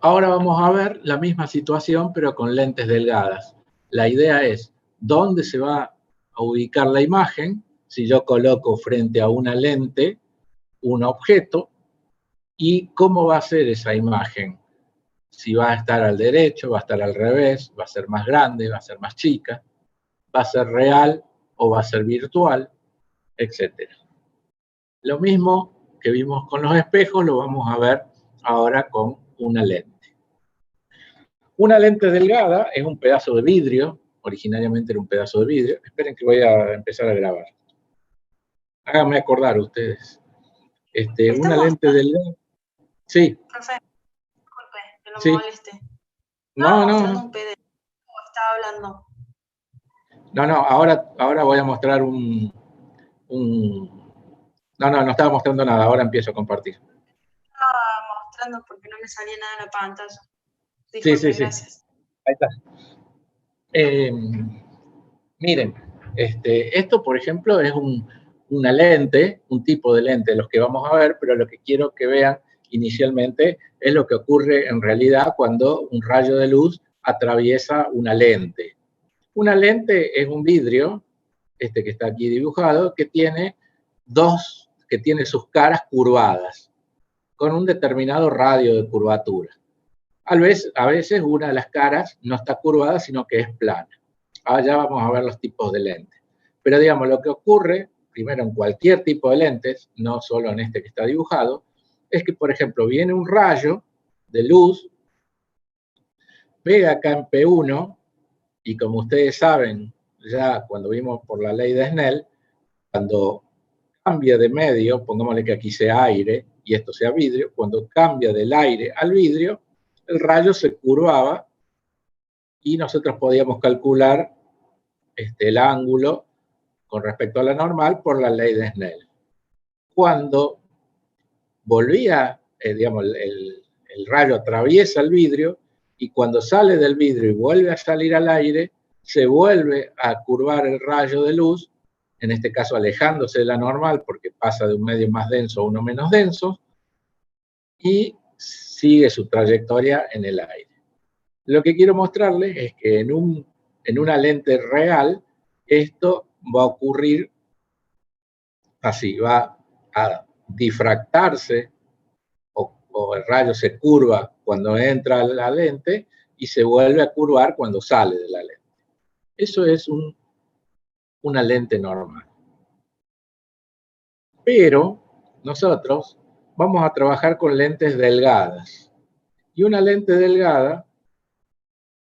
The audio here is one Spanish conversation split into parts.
Ahora vamos a ver la misma situación, pero con lentes delgadas. La idea es dónde se va a ubicar la imagen si yo coloco frente a una lente un objeto y cómo va a ser esa imagen. Si va a estar al derecho, va a estar al revés, va a ser más grande, va a ser más chica, va a ser real o va a ser virtual, etcétera. Lo mismo que vimos con los espejos lo vamos a ver ahora con una lente. Una lente delgada es un pedazo de vidrio, originariamente era un pedazo de vidrio. Esperen que voy a empezar a grabar. Háganme acordar ustedes. Una lente delgada. Sí. Profe, disculpe, que no sí. me moleste. No, mostrando no. un PDF o estaba hablando. No, ahora voy a mostrar no estaba mostrando nada, ahora empiezo a compartir. Estaba mostrando porque no me salía nada en la pantalla. Sí. Disculpe, gracias. Ahí está. Miren, esto por ejemplo es una lente, un tipo de lente, los que vamos a ver, pero lo que quiero que vean inicialmente es lo que ocurre en realidad cuando un rayo de luz atraviesa una lente. Una lente es un vidrio, que está aquí dibujado, que tiene sus caras curvadas, con un determinado radio de curvatura. A veces una de las caras no está curvada, sino que es plana. Ya vamos a ver los tipos de lentes. Pero digamos, lo que ocurre, primero en cualquier tipo de lentes, no solo en este que está dibujado, es que, por ejemplo, viene un rayo de luz, pega acá en P1, y como ustedes saben, ya cuando vimos por la ley de Snell, cuando cambia de medio, pongámosle que aquí sea aire y esto sea vidrio, cuando cambia del aire al vidrio, el rayo se curvaba y nosotros podíamos calcular el ángulo con respecto a la normal por la ley de Snell. Cuando volvía, el rayo atraviesa el vidrio y cuando sale del vidrio y vuelve a salir al aire, se vuelve a curvar el rayo de luz, en este caso alejándose de la normal porque pasa de un medio más denso a uno menos denso, y sigue su trayectoria en el aire. Lo que quiero mostrarles es que en una lente real esto va a ocurrir así, va a difractarse o el rayo se curva cuando entra a la lente y se vuelve a curvar cuando sale de la lente. Eso es una lente normal. Pero nosotros vamos a trabajar con lentes delgadas. Y una lente delgada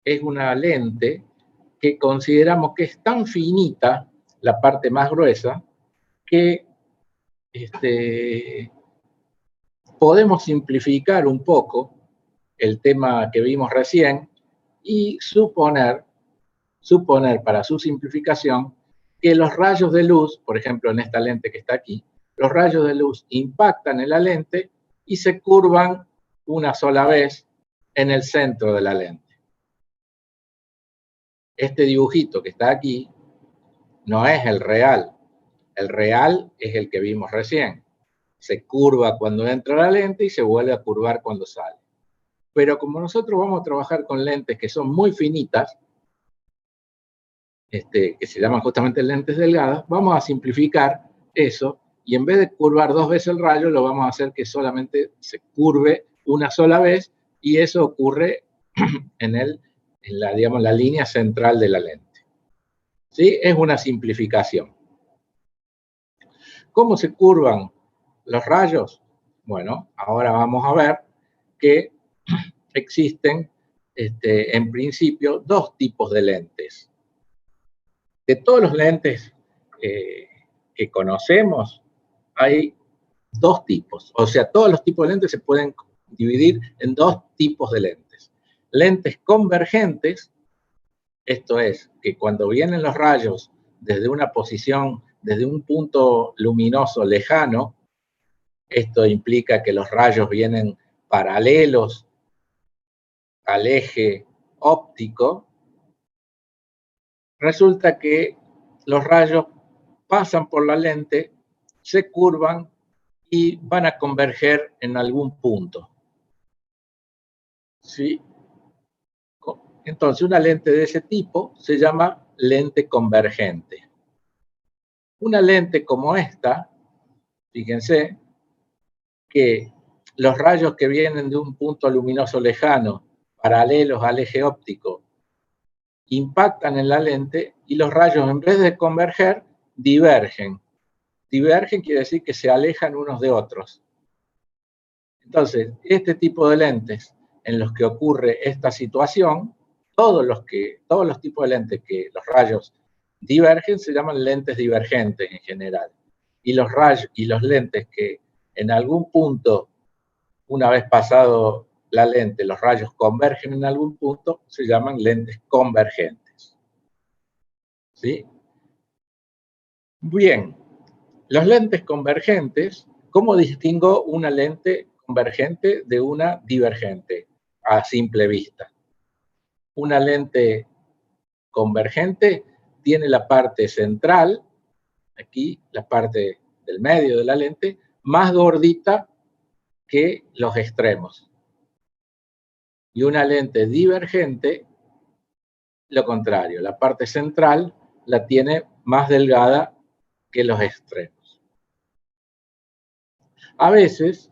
es una lente que consideramos que es tan finita, la parte más gruesa, que podemos simplificar un poco el tema que vimos recién y suponer para su simplificación que los rayos de luz, por ejemplo en esta lente que está aquí, los rayos de luz impactan en la lente y se curvan una sola vez en el centro de la lente. Este dibujito que está aquí no es el real es el que vimos recién. Se curva cuando entra la lente y se vuelve a curvar cuando sale. Pero como nosotros vamos a trabajar con lentes que son muy finitas, que se llaman justamente lentes delgadas, vamos a simplificar eso y en vez de curvar dos veces el rayo, lo vamos a hacer que solamente se curve una sola vez y eso ocurre en la línea central de la lente. ¿Sí? Es una simplificación. ¿Cómo se curvan los rayos? Bueno, ahora vamos a ver que existen, en principio, dos tipos de lentes. De todos los lentes que conocemos, hay dos tipos. O sea, todos los tipos de lentes se pueden dividir en dos tipos de lentes. Lentes convergentes, esto es, que cuando vienen los rayos desde una posición, desde un punto luminoso lejano, esto implica que los rayos vienen paralelos al eje óptico, resulta que los rayos pasan por la lente, se curvan y van a converger en algún punto. ¿sí? Entonces, una lente de ese tipo se llama lente convergente. Una lente como esta, fíjense, que los rayos que vienen de un punto luminoso lejano, paralelos al eje óptico, impactan en la lente y los rayos, en vez de converger, divergen. Divergen quiere decir que se alejan unos de otros. Entonces, este tipo de lentes en los que ocurre esta situación, todos los tipos de lentes que los rayos divergen se llaman lentes divergentes en general. Y los rayos y los lentes que en algún punto, una vez pasado la lente, los rayos convergen en algún punto, se llaman lentes convergentes. ¿Sí? Bien, los lentes convergentes, ¿cómo distingo una lente convergente de una divergente a simple vista? Una lente convergente tiene la parte central, aquí la parte del medio de la lente, más gordita que los extremos. Y una lente divergente, lo contrario, la parte central la tiene más delgada que los extremos. A veces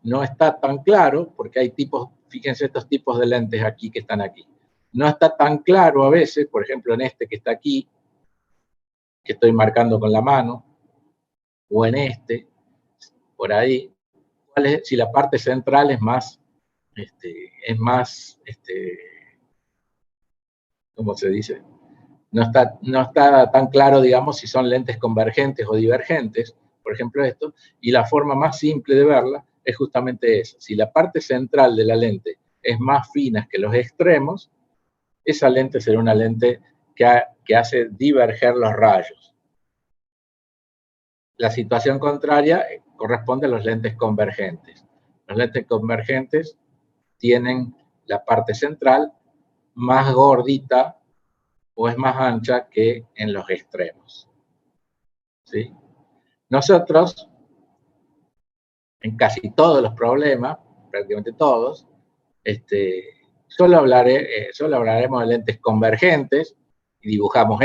no está tan claro, porque hay tipos, fíjense estos tipos de lentes aquí que están aquí. No está tan claro a veces, por ejemplo en este que está aquí, que estoy marcando con la mano, o en este, por ahí, si la parte central es más, ¿cómo se dice? No está tan claro, digamos, si son lentes convergentes o divergentes, por ejemplo esto, y la forma más simple de verla es justamente esa. Si la parte central de la lente es más fina que los extremos, esa lente será una lente que hace diverger los rayos. La situación contraria corresponde a los lentes convergentes. Los lentes convergentes tienen la parte central más gordita o es más ancha que en los extremos. ¿Sí? Nosotros, en casi todos los problemas, prácticamente todos, solo hablaremos de lentes convergentes y dibujamos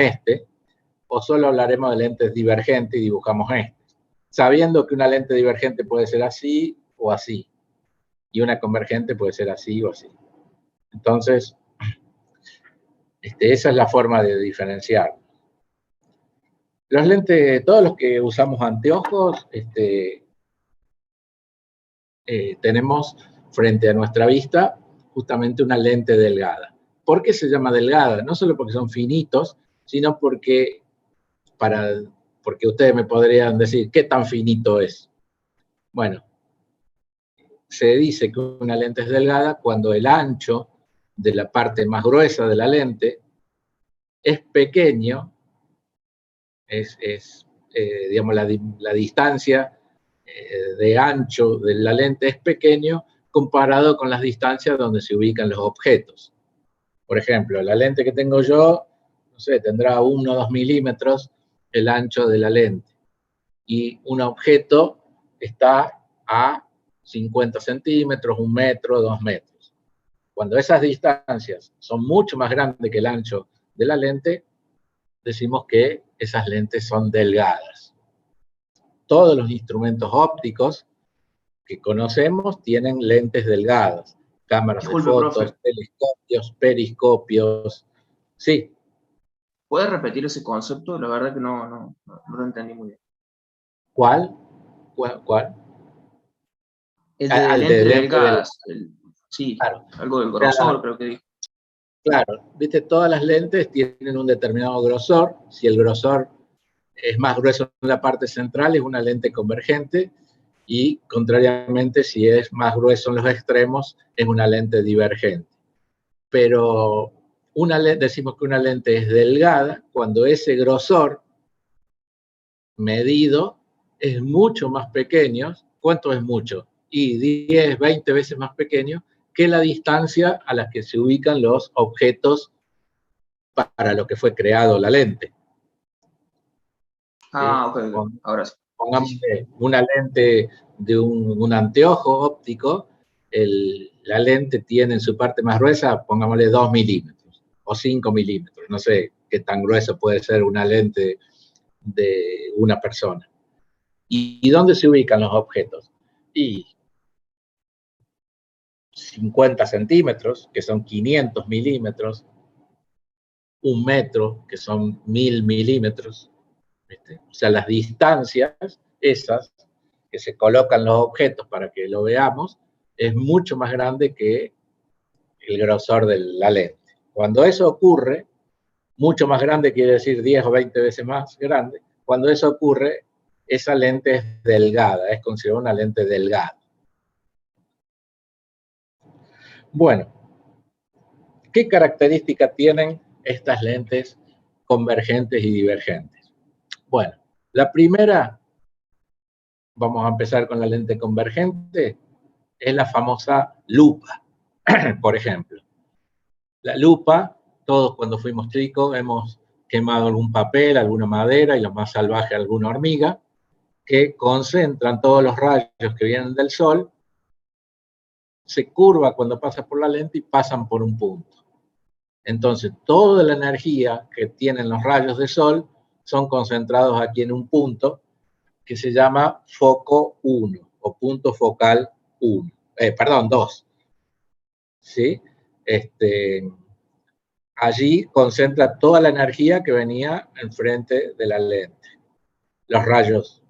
o solo hablaremos de lentes divergentes y dibujamos sabiendo que una lente divergente puede ser así o así, y una convergente puede ser así o así. Entonces, esa es la forma de diferenciar. Los lentes, todos los que usamos anteojos, tenemos frente a nuestra vista justamente una lente delgada. ¿Por qué se llama delgada? No solo porque son finitos, sino porque ustedes me podrían decir, ¿qué tan finito es? Bueno, se dice que una lente es delgada cuando el ancho de la parte más gruesa de la lente es pequeño, digamos, la distancia de ancho de la lente es pequeño comparado con las distancias donde se ubican los objetos. Por ejemplo, la lente que tengo yo, no sé, tendrá 1 o 2 milímetros el ancho de la lente. Y un objeto está a 50 centímetros, 1 metro, 2 metros. Cuando esas distancias son mucho más grandes que el ancho de la lente, decimos que esas lentes son delgadas. Todos los instrumentos ópticos que conocemos tienen lentes delgadas, cámaras de fotos, profe, telescopios, periscopios. Sí. ¿Puedes repetir ese concepto? La verdad que no lo entendí muy bien. ¿Cuál? El de lentes delgadas. Sí, claro. Algo del grosor, creo que dijo. Claro, viste, todas las lentes tienen un determinado grosor. Si el grosor es más grueso en la parte central, es una lente convergente, y contrariamente, si es más grueso en los extremos, es una lente divergente. Pero decimos que una lente es delgada cuando ese grosor medido es mucho más pequeño. ¿Cuánto es mucho? Y 10, 20 veces más pequeño que la distancia a la que se ubican los objetos para lo que fue creado la lente. Ok, ahora sí. Pongamos una lente de un anteojo óptico, la lente tiene en su parte más gruesa, pongámosle 2 milímetros o 5 milímetros. No sé qué tan grueso puede ser una lente de una persona. ¿Y dónde se ubican los objetos? Y 50 centímetros, que son 500 milímetros, 1 metro, que son 1000 milímetros. O sea, las distancias esas que se colocan los objetos para que lo veamos, es mucho más grande que el grosor de la lente. Cuando eso ocurre, mucho más grande quiere decir 10 o 20 veces más grande, cuando eso ocurre, esa lente es delgada, es considerada una lente delgada. Bueno, ¿qué características tienen estas lentes convergentes y divergentes? Bueno, la primera, vamos a empezar con la lente convergente, es la famosa lupa, por ejemplo. La lupa, todos cuando fuimos chicos hemos quemado algún papel, alguna madera y lo más salvaje alguna hormiga, que concentran todos los rayos que vienen del sol, se curva cuando pasa por la lente y pasan por un punto. Entonces, toda la energía que tienen los rayos de sol son concentrados aquí en un punto que se llama foco 1 o punto focal 1. Perdón, 2. ¿Sí? Allí concentra toda la energía que venía enfrente de la lente. Los rayos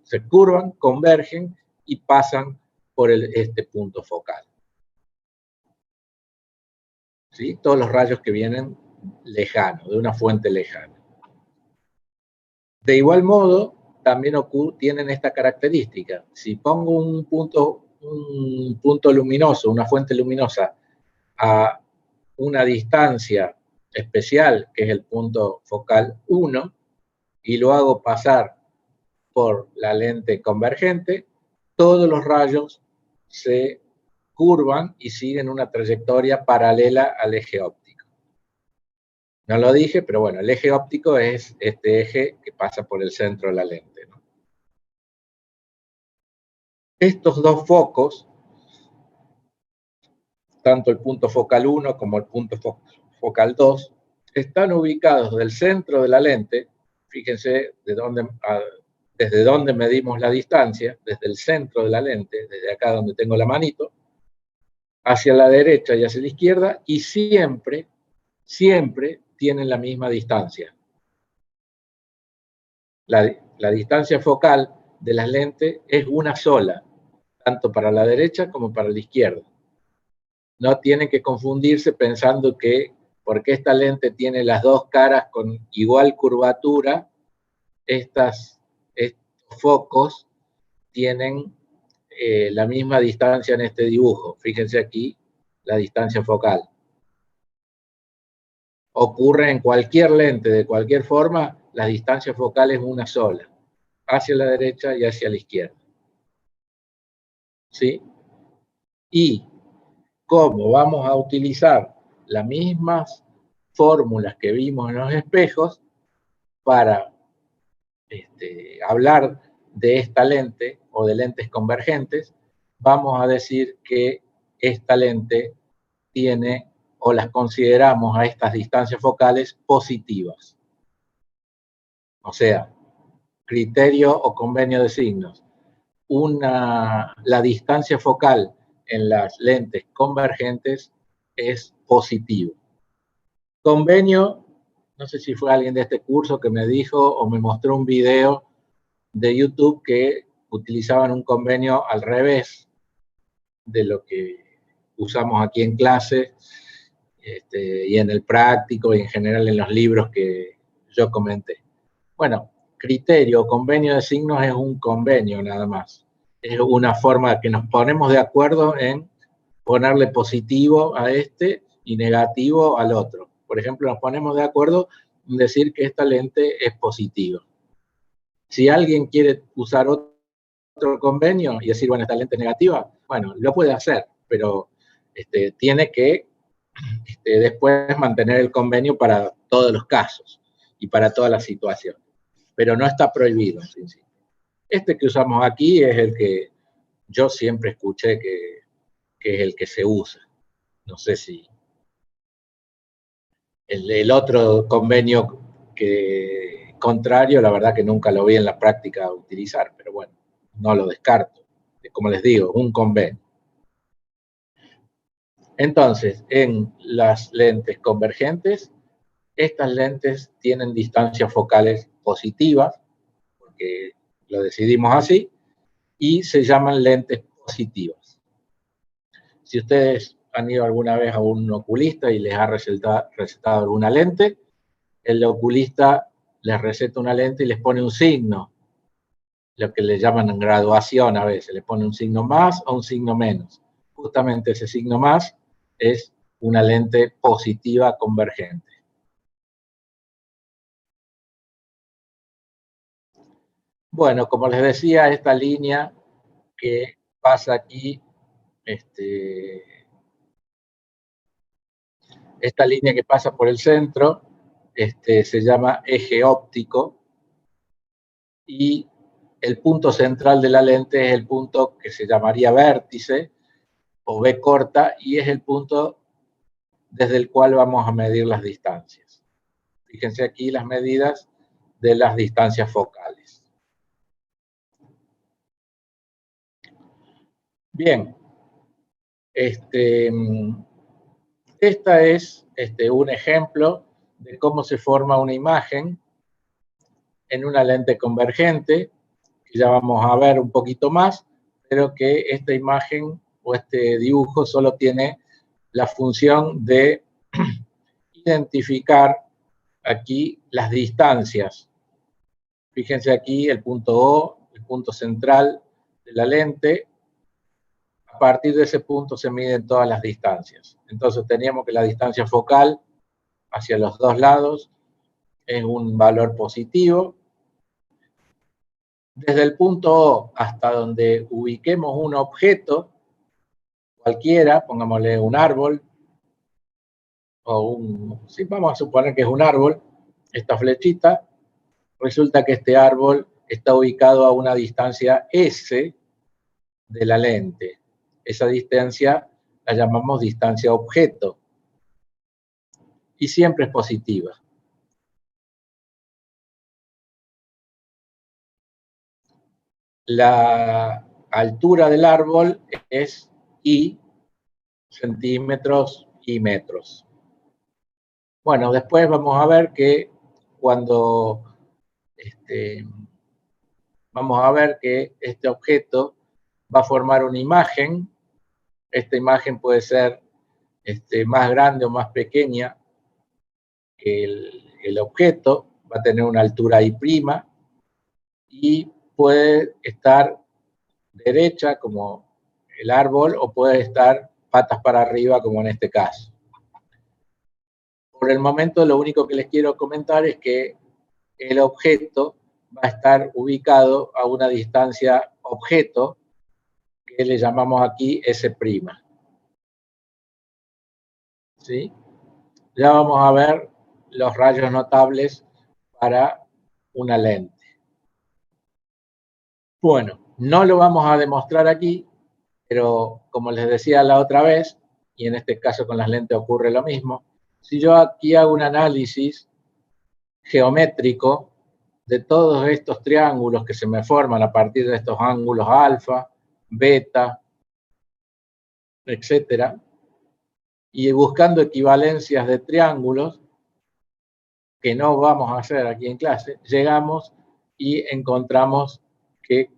se curvan, convergen y pasan por este punto focal. ¿Sí? Todos los rayos que vienen lejanos, de una fuente lejana. De igual modo, también tienen esta característica. Si pongo un punto luminoso, una fuente luminosa, a una distancia especial, que es el punto focal 1, y lo hago pasar por la lente convergente, todos los rayos se curvan y siguen una trayectoria paralela al eje óptico. No lo dije, pero bueno, el eje óptico es este eje que pasa por el centro de la lente, ¿no? Estos dos focos, tanto el punto focal 1 como el punto focal 2, están ubicados del centro de la lente, fíjense desde donde medimos la distancia, desde el centro de la lente, desde acá donde tengo la manito, hacia la derecha y hacia la izquierda, y siempre tienen la misma distancia. La distancia focal de las lentes es una sola, tanto para la derecha como para la izquierda. No tienen que confundirse pensando que porque esta lente tiene las dos caras con igual curvatura, estos focos tienen la misma distancia en este dibujo. Fíjense aquí la distancia focal. Ocurre en cualquier lente, de cualquier forma, la distancia focal es una sola, hacia la derecha y hacia la izquierda. ¿Sí? Y como vamos a utilizar las mismas fórmulas que vimos en los espejos para hablar de esta lente o de lentes convergentes, vamos a decir que esta lente tiene o las consideramos a estas distancias focales positivas. O sea, criterio o convenio de signos. La distancia focal en las lentes convergentes es positivo. Convenio, no sé si fue alguien de este curso que me dijo o me mostró un video de YouTube que utilizaban un convenio al revés de lo que usamos aquí en clase y en el práctico y en general en los libros que yo comenté. Bueno, criterio o convenio de signos es un convenio nada más. Es una forma que nos ponemos de acuerdo en ponerle positivo a este y negativo al otro. Por ejemplo, nos ponemos de acuerdo en decir que esta lente es positiva. Si alguien quiere usar otro convenio y decir, bueno, esta lente es negativa, bueno, lo puede hacer, pero tiene que después mantener el convenio para todos los casos y para todas las situaciones. Pero no está prohibido en principio. Este que usamos aquí es el que yo siempre escuché que que es el que se usa. No sé si el otro convenio contrario, la verdad que nunca lo vi en la práctica utilizar, pero bueno, no lo descarto. Como les digo, un convenio. Entonces, en las lentes convergentes, estas lentes tienen distancias focales positivas, porque lo decidimos así, y se llaman lentes positivas. Si ustedes han ido alguna vez a un oculista y les ha recetado alguna lente, el oculista les receta una lente y les pone un signo, lo que le llaman en graduación a veces, le pone un signo más o un signo menos. Justamente ese signo más es una lente positiva convergente. Bueno, como les decía, esta línea que pasa aquí, esta línea que pasa por el centro, se llama eje óptico, y el punto central de la lente es el punto que se llamaría vértice, o B corta, y es el punto desde el cual vamos a medir las distancias. Fíjense aquí las medidas de las distancias focales. Bien, esta es un ejemplo de cómo se forma una imagen en una lente convergente, que ya vamos a ver un poquito más, pero que esta imagen o este dibujo solo tiene la función de identificar aquí las distancias. Fíjense aquí el punto O, el punto central de la lente. A partir de ese punto se miden todas las distancias. Entonces teníamos que la distancia focal hacia los dos lados es un valor positivo. Desde el punto O hasta donde ubiquemos un objeto, cualquiera, pongámosle un árbol, sí, vamos a suponer que es un árbol, esta flechita, resulta que este árbol está ubicado a una distancia S de la lente. Esa distancia la llamamos distancia objeto y siempre es positiva. La altura del árbol es I, centímetros y metros. Bueno, después vamos a ver que cuando vamos a ver que este objeto va a formar una imagen. Esta imagen puede ser más grande o más pequeña que el objeto, va a tener una altura I' y puede estar derecha como el árbol o puede estar patas para arriba como en este caso. Por el momento lo único que les quiero comentar es que el objeto va a estar ubicado a una distancia objeto que le llamamos aquí S'. ¿Sí? Ya vamos a ver los rayos notables para una lente. Bueno, no lo vamos a demostrar aquí, pero como les decía la otra vez, y en este caso con las lentes ocurre lo mismo, si yo aquí hago un análisis geométrico de todos estos triángulos que se me forman a partir de estos ángulos alfa, beta, etcétera, y buscando equivalencias de triángulos, que no vamos a hacer aquí en clase, llegamos y encontramos que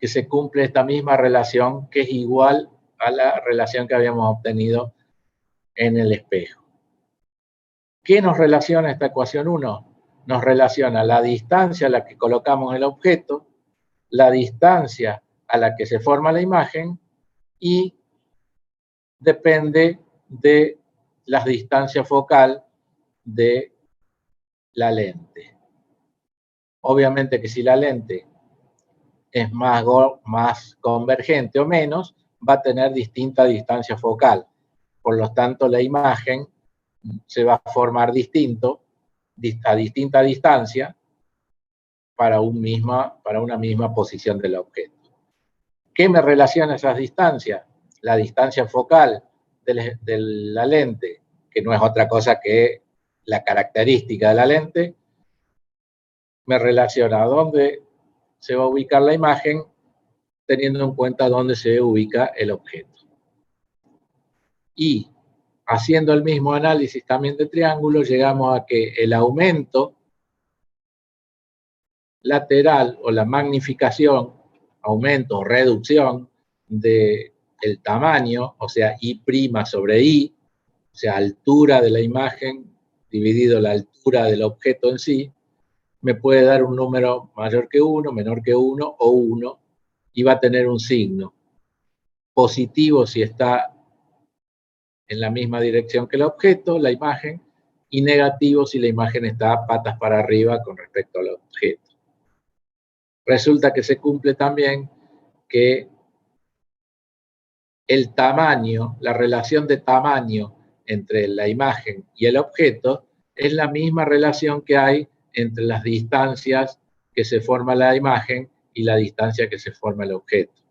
se cumple esta misma relación, que es igual a la relación que habíamos obtenido en el espejo. ¿Qué nos relaciona esta ecuación 1? Nos relaciona la distancia a la que colocamos el objeto, la distancia a la que se forma la imagen y depende de la distancia focal de la lente. Obviamente que si la lente es más convergente o menos, va a tener distinta distancia focal. Por lo tanto, la imagen se va a formar distinto, a distinta distancia, para una misma posición del objeto. ¿Qué me relaciona esas distancias? La distancia focal de la lente, que no es otra cosa que la característica de la lente, me relaciona a dónde se va a ubicar la imagen, teniendo en cuenta dónde se ubica el objeto. Y haciendo el mismo análisis también de triángulo, llegamos a que el aumento lateral o la magnificación, aumento o reducción del tamaño, o sea, I' sobre I, o sea, altura de la imagen dividido la altura del objeto en sí, me puede dar un número mayor que 1, menor que 1 o 1, y va a tener un signo positivo si está en la misma dirección que el objeto, la imagen, y negativo si la imagen está patas para arriba con respecto al objeto. Resulta que se cumple también que el tamaño, la relación de tamaño entre la imagen y el objeto es la misma relación que hay entre las distancias que se forma la imagen y la distancia que se forma el objeto,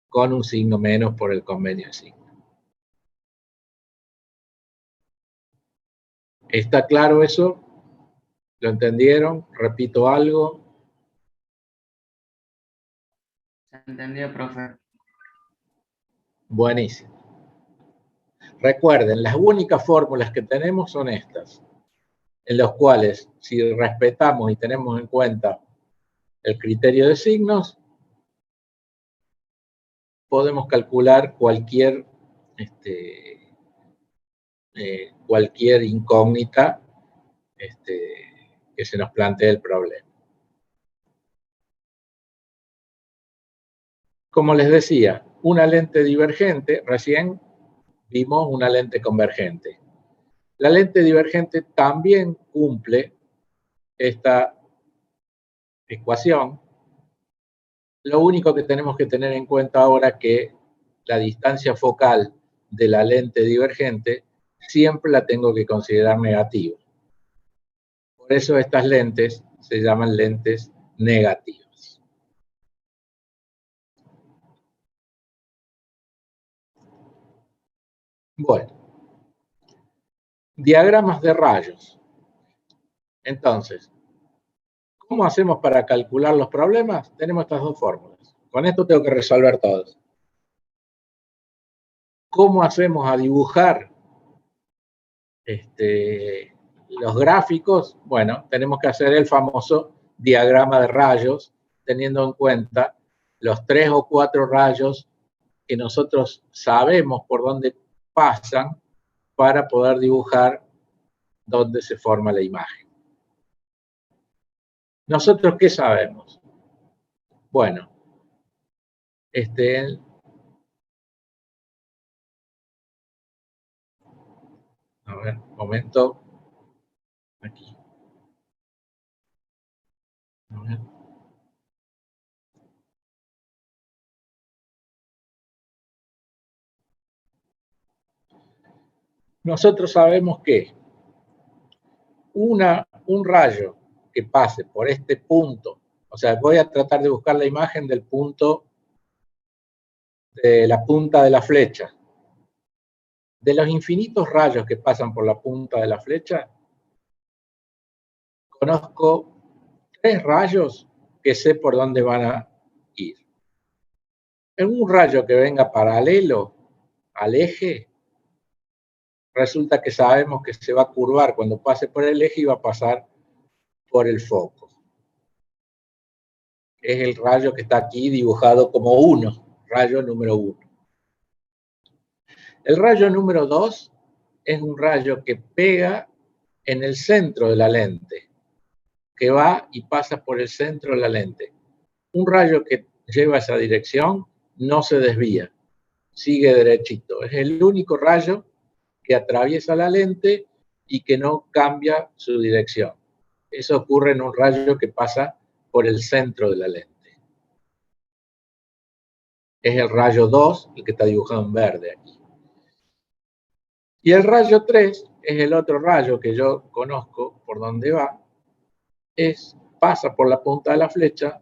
con un signo menos por el convenio de signo. ¿Está claro eso? ¿Lo entendieron? ¿Repito algo? Se entendió, profe. Buenísimo. Recuerden, las únicas fórmulas que tenemos son estas, en las cuales, si respetamos y tenemos en cuenta el criterio de signos, podemos calcular cualquier incógnita que se nos plantee el problema. Como les decía, una lente divergente, recién vimos una lente convergente. La lente divergente también cumple esta ecuación. Lo único que tenemos que tener en cuenta ahora es que la distancia focal de la lente divergente siempre la tengo que considerar negativa. Por eso estas lentes se llaman lentes negativas. Bueno, diagramas de rayos. Entonces, ¿cómo hacemos para calcular los problemas? Tenemos estas dos fórmulas. Con esto tengo que resolver todos. ¿Cómo hacemos a dibujar los gráficos? Bueno, tenemos que hacer el famoso diagrama de rayos, teniendo en cuenta los 3 o 4 rayos que nosotros sabemos por dónde pasan para poder dibujar dónde se forma la imagen. ¿Nosotros qué sabemos? Bueno, a ver, un momento. Aquí. A ver. Nosotros sabemos que un rayo que pase por este punto, o sea, voy a tratar de buscar la imagen del punto de la punta de la flecha. De los infinitos rayos que pasan por la punta de la flecha, conozco 3 rayos que sé por dónde van a ir. En un rayo que venga paralelo al eje, resulta que sabemos que se va a curvar cuando pase por el eje y va a pasar por el foco. Es el rayo que está aquí dibujado como 1, rayo número 1. El rayo número 2 es un rayo que pega en el centro de la lente, que va y pasa por el centro de la lente. Un rayo que lleva esa dirección no se desvía, sigue derechito. Es el único rayo que atraviesa la lente y que no cambia su dirección. Eso ocurre en un rayo que pasa por el centro de la lente. Es el rayo 2, el que está dibujado en verde aquí. Y el rayo 3 es el otro rayo que yo conozco por dónde va. Pasa por la punta de la flecha,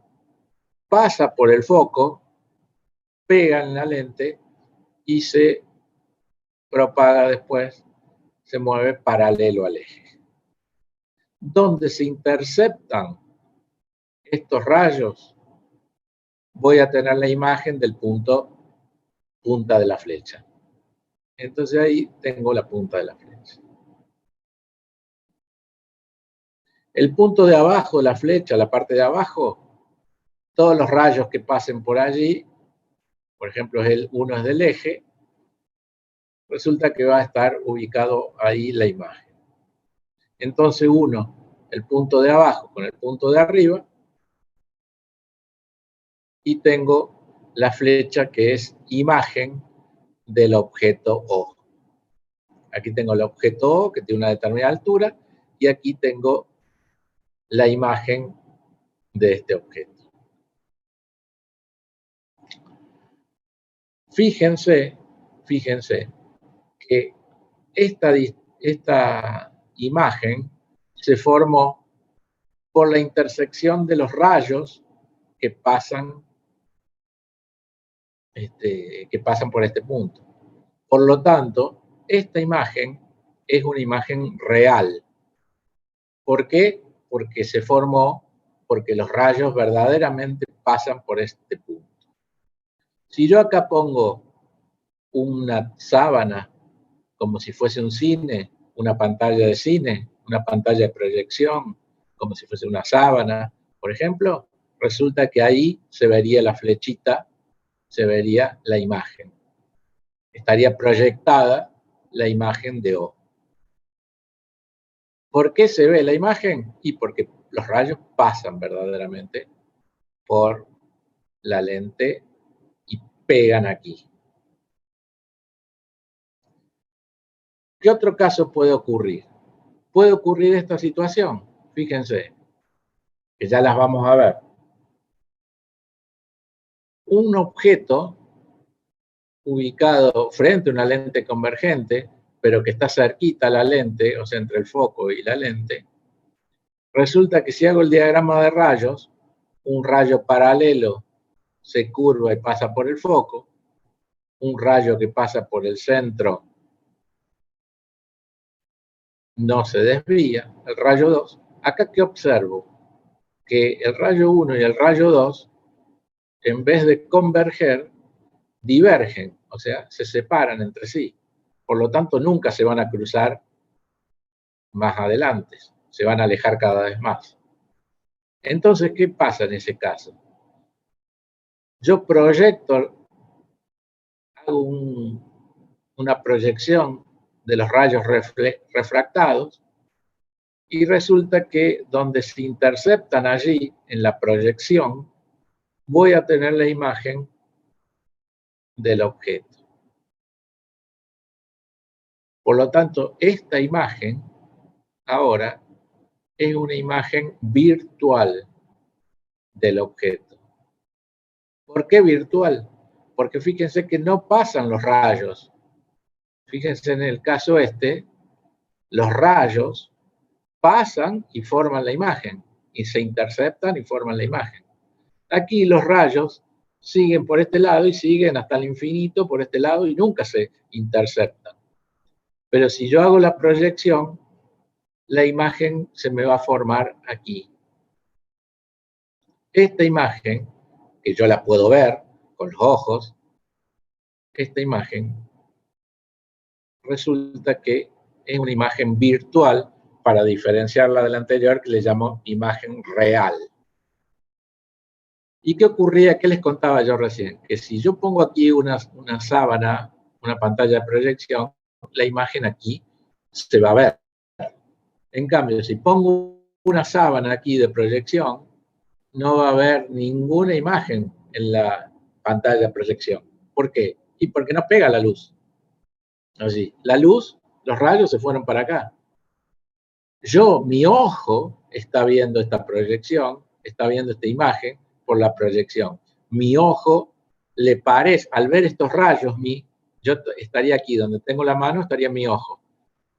pasa por el foco pega en la lente y se propaga después, se mueve paralelo al eje. Donde se interceptan estos rayos, voy a tener la imagen del punta de la flecha. Entonces ahí tengo la punta de la flecha. El punto de abajo de la flecha, la parte de abajo, todos los rayos que pasen por allí, por ejemplo, uno es del eje, resulta que va a estar ubicado ahí la imagen. Entonces uno, el punto de abajo con el punto de arriba, y tengo la flecha que es imagen del objeto O. Aquí tengo el objeto O que tiene una determinada altura, y aquí tengo la imagen de este objeto. Fíjense que esta imagen se formó por la intersección de los rayos que pasan por este punto. Por lo tanto, esta imagen es una imagen real. ¿Por qué? Porque se formó porque los rayos verdaderamente pasan por este punto. Si yo acá pongo una sábana, como si fuese un cine, una pantalla de cine, una pantalla de proyección, como si fuese una sábana, por ejemplo, resulta que ahí se vería la flechita, se vería la imagen. Estaría proyectada la imagen de O. ¿Por qué se ve la imagen? Y porque los rayos pasan verdaderamente por la lente y pegan aquí. ¿Qué otro caso puede ocurrir? Puede ocurrir esta situación. Fíjense, que ya las vamos a ver. Un objeto ubicado frente a una lente convergente, pero que está cerquita a la lente, o sea, entre el foco y la lente, resulta que si hago el diagrama de rayos, un rayo paralelo se curva y pasa por el foco, un rayo que pasa por el centro no se desvía, el rayo 2. Acá, ¿qué observo? Que el rayo 1 y el rayo 2, en vez de converger, divergen, o sea, se separan entre sí. Por lo tanto, nunca se van a cruzar más adelante, se van a alejar cada vez más. Entonces, ¿qué pasa en ese caso? Yo proyecto, hago una proyección de los rayos refractados y resulta que donde se interceptan allí en la proyección, voy a tener la imagen del objeto. Por lo tanto, esta imagen ahora es una imagen virtual del objeto. ¿Por qué virtual? Porque fíjense que no pasan los rayos. Fíjense en el caso los rayos pasan y forman la imagen, y se interceptan y forman la imagen. Aquí los rayos siguen por este lado y siguen hasta el infinito por este lado y nunca se interceptan. Pero si yo hago la proyección, la imagen se me va a formar aquí. Esta imagen, que yo la puedo ver con los ojos, esta imagen resulta que es una imagen virtual para diferenciarla de la anterior, que le llamo imagen real. ¿Y qué ocurría? ¿Qué les contaba yo recién? Que si yo pongo aquí una sábana, una pantalla de proyección, la imagen aquí se va a ver. En cambio, si pongo una sábana aquí de proyección, no va a haber ninguna imagen en la pantalla de proyección. ¿Por qué? Y porque no pega la luz. Allí. La luz, los rayos se fueron para acá. Mi ojo está viendo esta proyección, está viendo esta imagen por la proyección. Mi ojo le parece, al ver estos rayos, yo estaría aquí, donde tengo la mano, estaría mi ojo.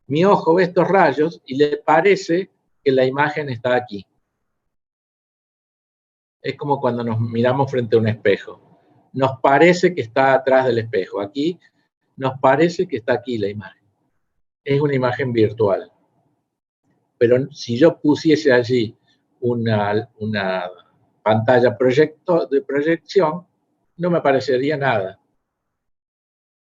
Mi ojo ve estos rayos y le parece que la imagen está aquí. Es como cuando nos miramos frente a un espejo. nos parece que está atrás del espejo. Aquí nos parece que está aquí la imagen. Es una imagen virtual. Pero si yo pusiese allí una pantalla de proyección, no me parecería nada.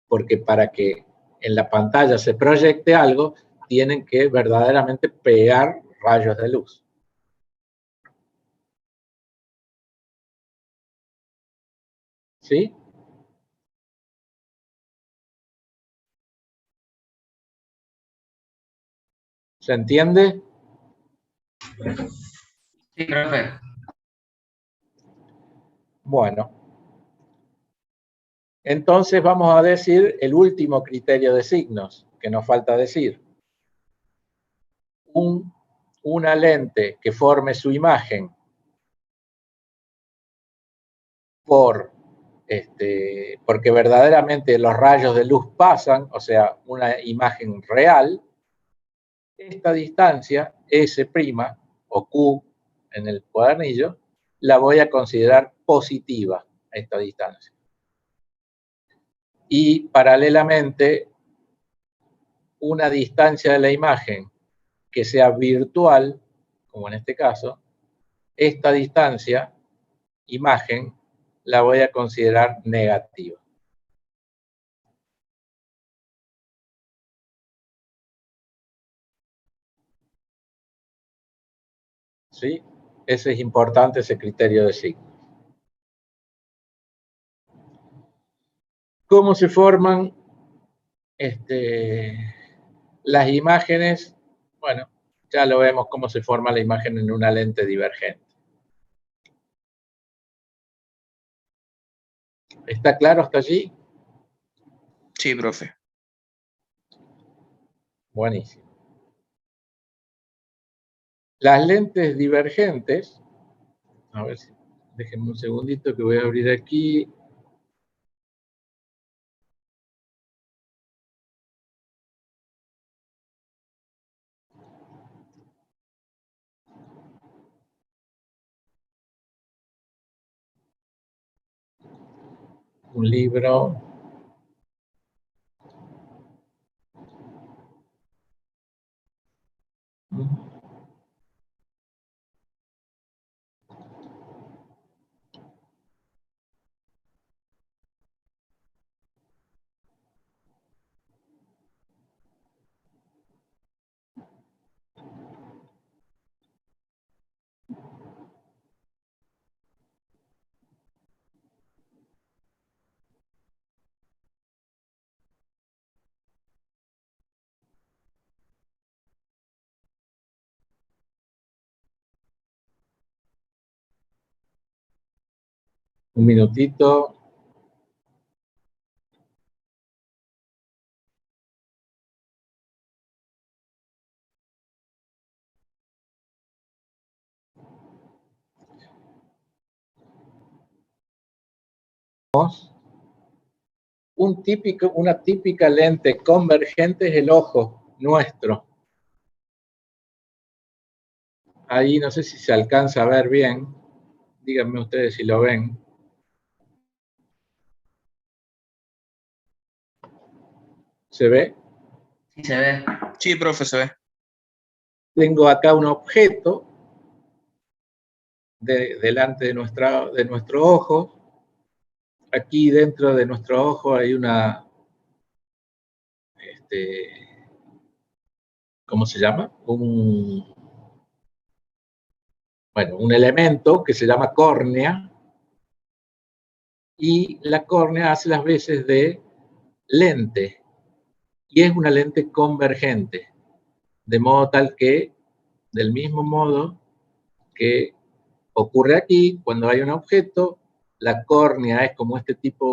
Porque para que en la pantalla se proyecte algo, tienen que verdaderamente pegar rayos de luz. ¿Sí? ¿Se entiende? Sí, profe. Bueno. Entonces vamos a decir el último criterio de signos que nos falta decir. Una lente que forme su imagen porque verdaderamente los rayos de luz pasan, o sea, una imagen real, esta distancia, S' o Q en el cuadernillo, la voy a considerar positiva, esta distancia. Y paralelamente, una distancia de la imagen que sea virtual, como en este caso, esta distancia, imagen, la voy a considerar negativa. ¿Sí? Ese es importante, ese criterio de signos. ¿Cómo se forman las imágenes? Bueno, ya lo vemos cómo se forma la imagen en una lente divergente. ¿Está claro hasta allí? Sí, profe. Buenísimo. Las lentes divergentes, a ver si, déjenme un segundito que voy a abrir aquí. Un libro. Un minutito. Una típica lente convergente es el ojo nuestro. Ahí no sé si se alcanza a ver bien. Díganme ustedes si lo ven. ¿Se ve? Sí, se ve. Sí, profe, se ve. Tengo acá un objeto delante de nuestro ojo. Aquí dentro de nuestro ojo hay ¿cómo se llama? Un elemento que se llama córnea, y la córnea hace las veces de lente, y es una lente convergente, de modo tal que, del mismo modo que ocurre aquí, cuando hay un objeto, la córnea es como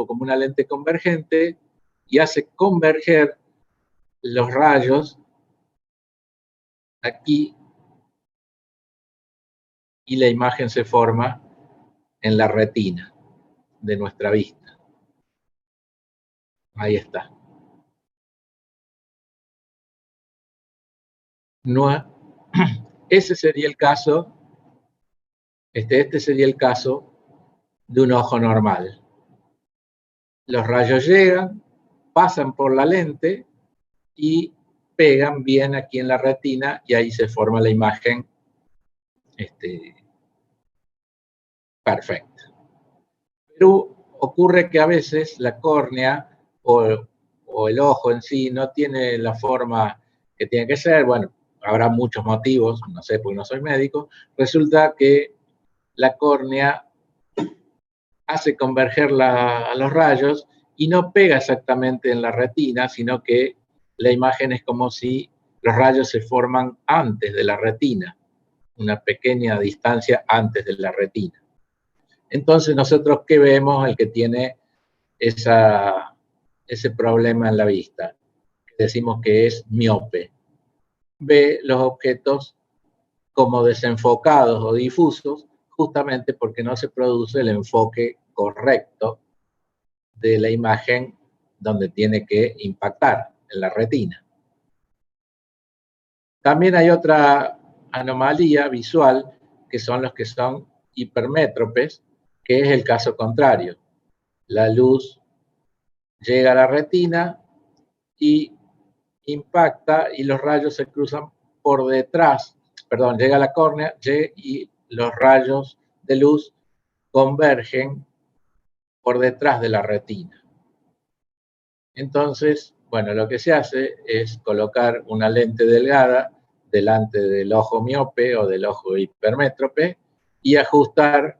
como una lente convergente, y hace converger los rayos aquí, y la imagen se forma en la retina de nuestra vista. Ahí está. No, ese sería el caso, este sería el caso de un ojo normal. los rayos llegan, pasan por la lente y pegan bien aquí en la retina y ahí se forma la imagen perfecta. Pero ocurre que a veces la córnea o el ojo en sí no tiene la forma que tiene que ser. Bueno, habrá muchos motivos, no sé porque no soy médico. Resulta que la córnea hace converger los rayos y no pega exactamente en la retina, sino que la imagen es como si los rayos se forman antes de la retina, una pequeña distancia antes de la retina. Entonces nosotros, ¿qué vemos? El que tiene ese problema en la vista, decimos que es miope. Ve los objetos como desenfocados o difusos, justamente porque no se produce el enfoque correcto de la imagen donde tiene que impactar, en la retina. También hay otra anomalía visual, que son los que son hipermétropes, que es el caso contrario. La luz llega a la retina y impacta y los rayos se cruzan por detrás, perdón, llega a la córnea y los rayos de luz convergen por detrás de la retina. Entonces, bueno, lo que se hace es colocar una lente delgada delante del ojo miope o del ojo hipermétrope y ajustar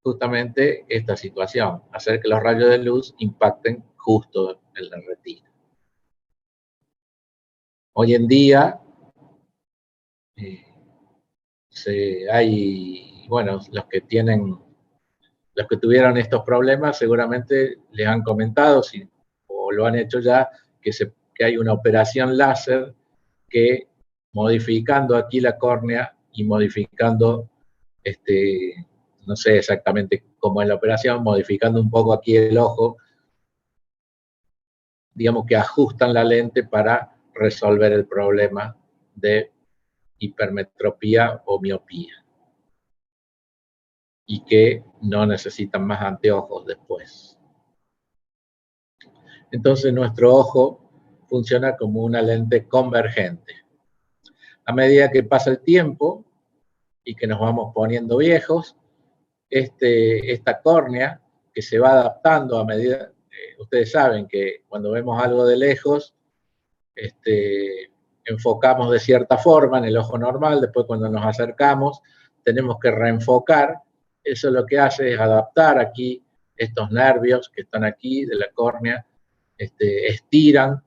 justamente esta situación, hacer que los rayos de luz impacten justo en la retina. Hoy en día bueno, los que tuvieron estos problemas seguramente les han comentado, o lo han hecho ya, que hay una operación láser que modificando aquí la córnea y modificando, no sé exactamente cómo es la operación, modificando un poco aquí el ojo, digamos que ajustan la lente para resolver el problema de hipermetropía o miopía y que no necesitan más anteojos después. Entonces nuestro ojo funciona como una lente convergente. A medida que pasa el tiempo y que nos vamos poniendo viejos, esta córnea que se va adaptando a medida, ustedes saben que cuando vemos algo de lejos, enfocamos de cierta forma en el ojo normal, después cuando nos acercamos tenemos que reenfocar. Eso lo que hace es adaptar aquí estos nervios que están aquí de la córnea, estiran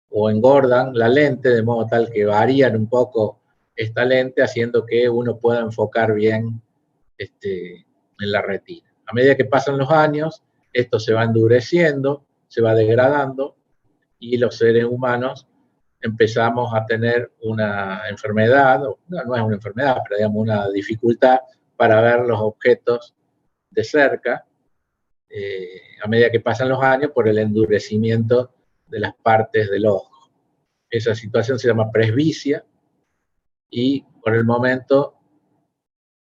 o engordan la lente de modo tal que varían un poco esta lente, haciendo que uno pueda enfocar bien en la retina. A medida que pasan los años, esto se va endureciendo, se va degradando y los seres humanos empezamos a tener una enfermedad, no es una enfermedad, pero digamos una dificultad para ver los objetos de cerca, a medida que pasan los años por el endurecimiento de las partes del ojo. Esa situación se llama presbicia y por el momento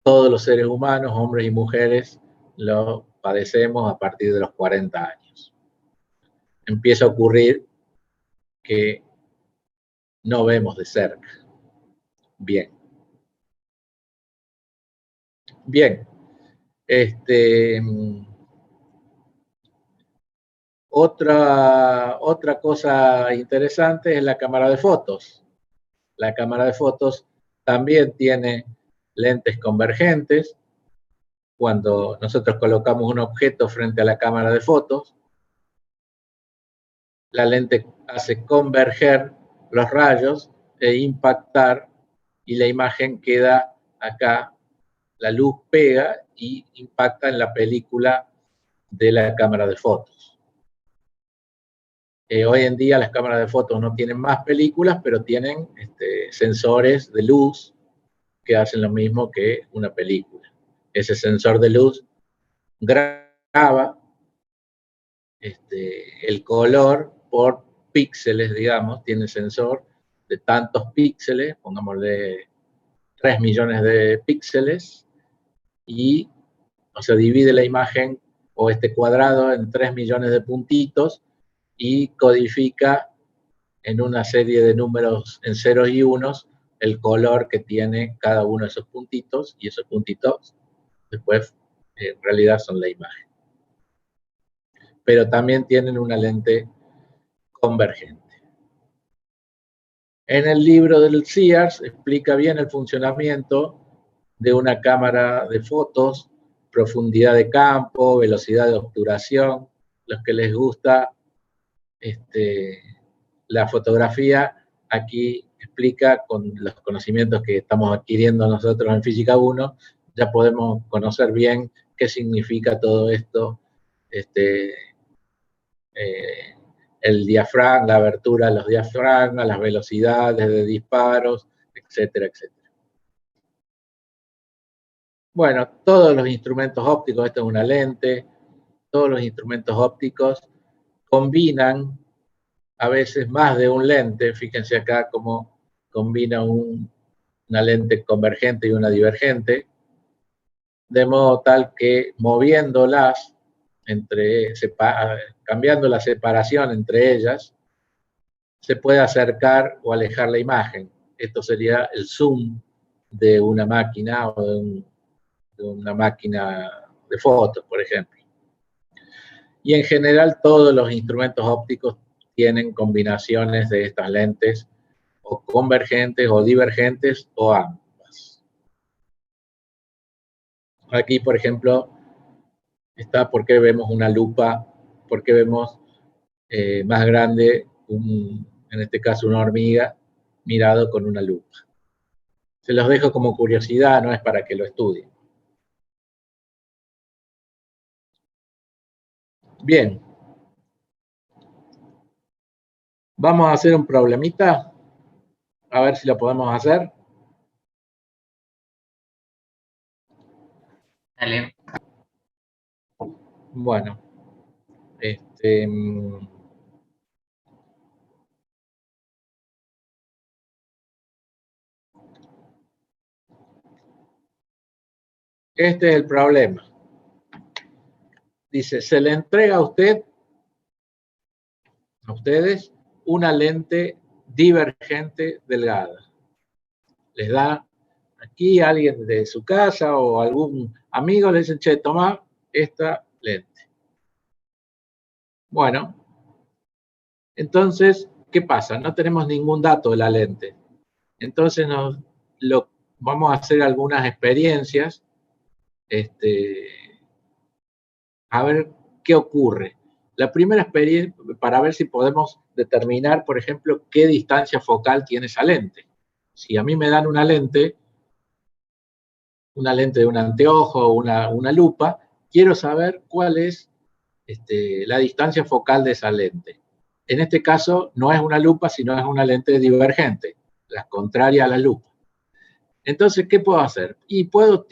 todos los seres humanos, hombres y mujeres, lo padecemos a partir de los 40 años. Empieza a ocurrir que no vemos de cerca. Bien. Bien. Otra cosa interesante es la cámara de fotos. La cámara de fotos también tiene lentes convergentes. Cuando nosotros colocamos un objeto frente a la cámara de fotos, la lente hace converger los rayos e impactar y la imagen queda acá, la luz pega y impacta en la película de la cámara de fotos. Hoy en día las cámaras de fotos no tienen más películas, pero tienen sensores de luz que hacen lo mismo que una película. Ese sensor de luz graba el color por píxeles, digamos, tiene sensor de tantos píxeles, pongámosle 3 millones de píxeles, y o sea, divide la imagen o este cuadrado en 3 millones de puntitos y codifica en una serie de números en ceros y unos el color que tiene cada uno de esos puntitos, y esos puntitos después en realidad son la imagen. Pero también tienen una lente convergente. En el libro del Sears explica bien el funcionamiento de una cámara de fotos, profundidad de campo, velocidad de obturación. Los que les gusta la fotografía, aquí explica con los conocimientos que estamos adquiriendo nosotros en Física 1, ya podemos conocer bien qué significa todo esto, el diafragma, la abertura de los diafragmas, las velocidades de disparos, etcétera, etcétera. Bueno, todos los instrumentos ópticos, esto es una lente, todos los instrumentos ópticos combinan a veces más de un lente. Fíjense acá cómo combina una lente convergente y una divergente, de modo tal que moviéndolas, cambiando la separación entre ellas, se puede acercar o alejar la imagen. Esto sería el zoom de una máquina o de una máquina de fotos, por ejemplo. Y en general todos los instrumentos ópticos tienen combinaciones de estas lentes, o convergentes o divergentes o ambas. Aquí, por ejemplo, está por qué vemos una lupa, por qué vemos más grande, en este caso una hormiga, mirado con una lupa. Se los dejo como curiosidad, no es para que lo estudien. Bien. Vamos a hacer un problemita, a ver si lo podemos hacer. Dale. Bueno, este es el problema. Dice, se le entrega a ustedes, una lente divergente delgada. Les da aquí a alguien de su casa o algún amigo, le dicen, che, toma esta lente. Bueno, entonces, ¿qué pasa? No tenemos ningún dato de la lente. Entonces vamos a hacer algunas experiencias a ver qué ocurre. La primera experiencia, para ver si podemos determinar, por ejemplo, qué distancia focal tiene esa lente. Si a mí me dan una lente de un anteojo o una lupa, quiero saber cuál es la distancia focal de esa lente. En este caso, no es una lupa, sino es una lente divergente, la contraria a la lupa. Entonces, ¿qué puedo hacer? Y puedo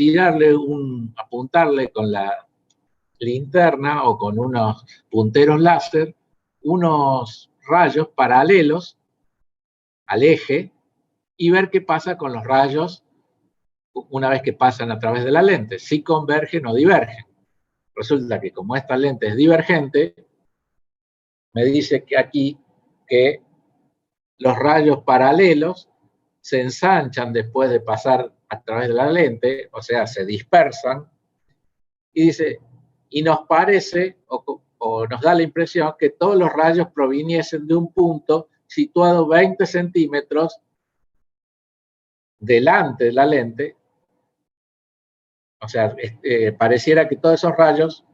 apuntarle con la linterna o con unos punteros láser, unos rayos paralelos al eje y ver qué pasa con los rayos una vez que pasan a través de la lente, si convergen o divergen. Resulta que como esta lente es divergente, me dice que aquí que los rayos paralelos se ensanchan después de pasar a través de la lente, o sea, se dispersan, y dice, y nos parece, o nos da la impresión, que todos los rayos proviniesen de un punto situado 20 centímetros delante de la lente. O sea, pareciera que todos esos rayos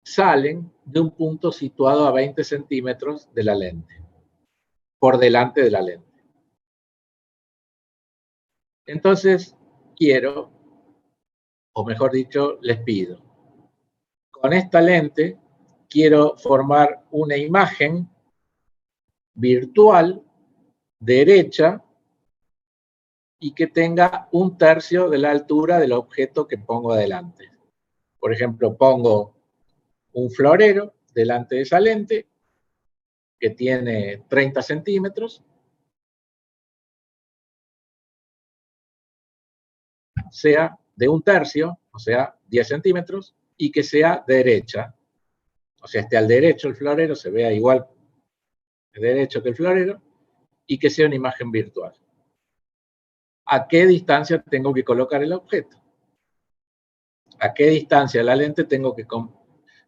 salen de un punto situado a 20 centímetros de la lente, por delante de la lente. Entonces, quiero, o mejor dicho, les pido, con esta lente quiero formar una imagen virtual derecha y que tenga 1/3 de la altura del objeto que pongo adelante. Por ejemplo, pongo un florero delante de esa lente que tiene 30 centímetros, sea de 1/3, o sea, 10 centímetros, y que sea derecha. O sea, esté al derecho el florero, se vea igual de derecho que el florero, y que sea una imagen virtual. ¿A qué distancia tengo que colocar el objeto? ¿A qué distancia de la lente tengo que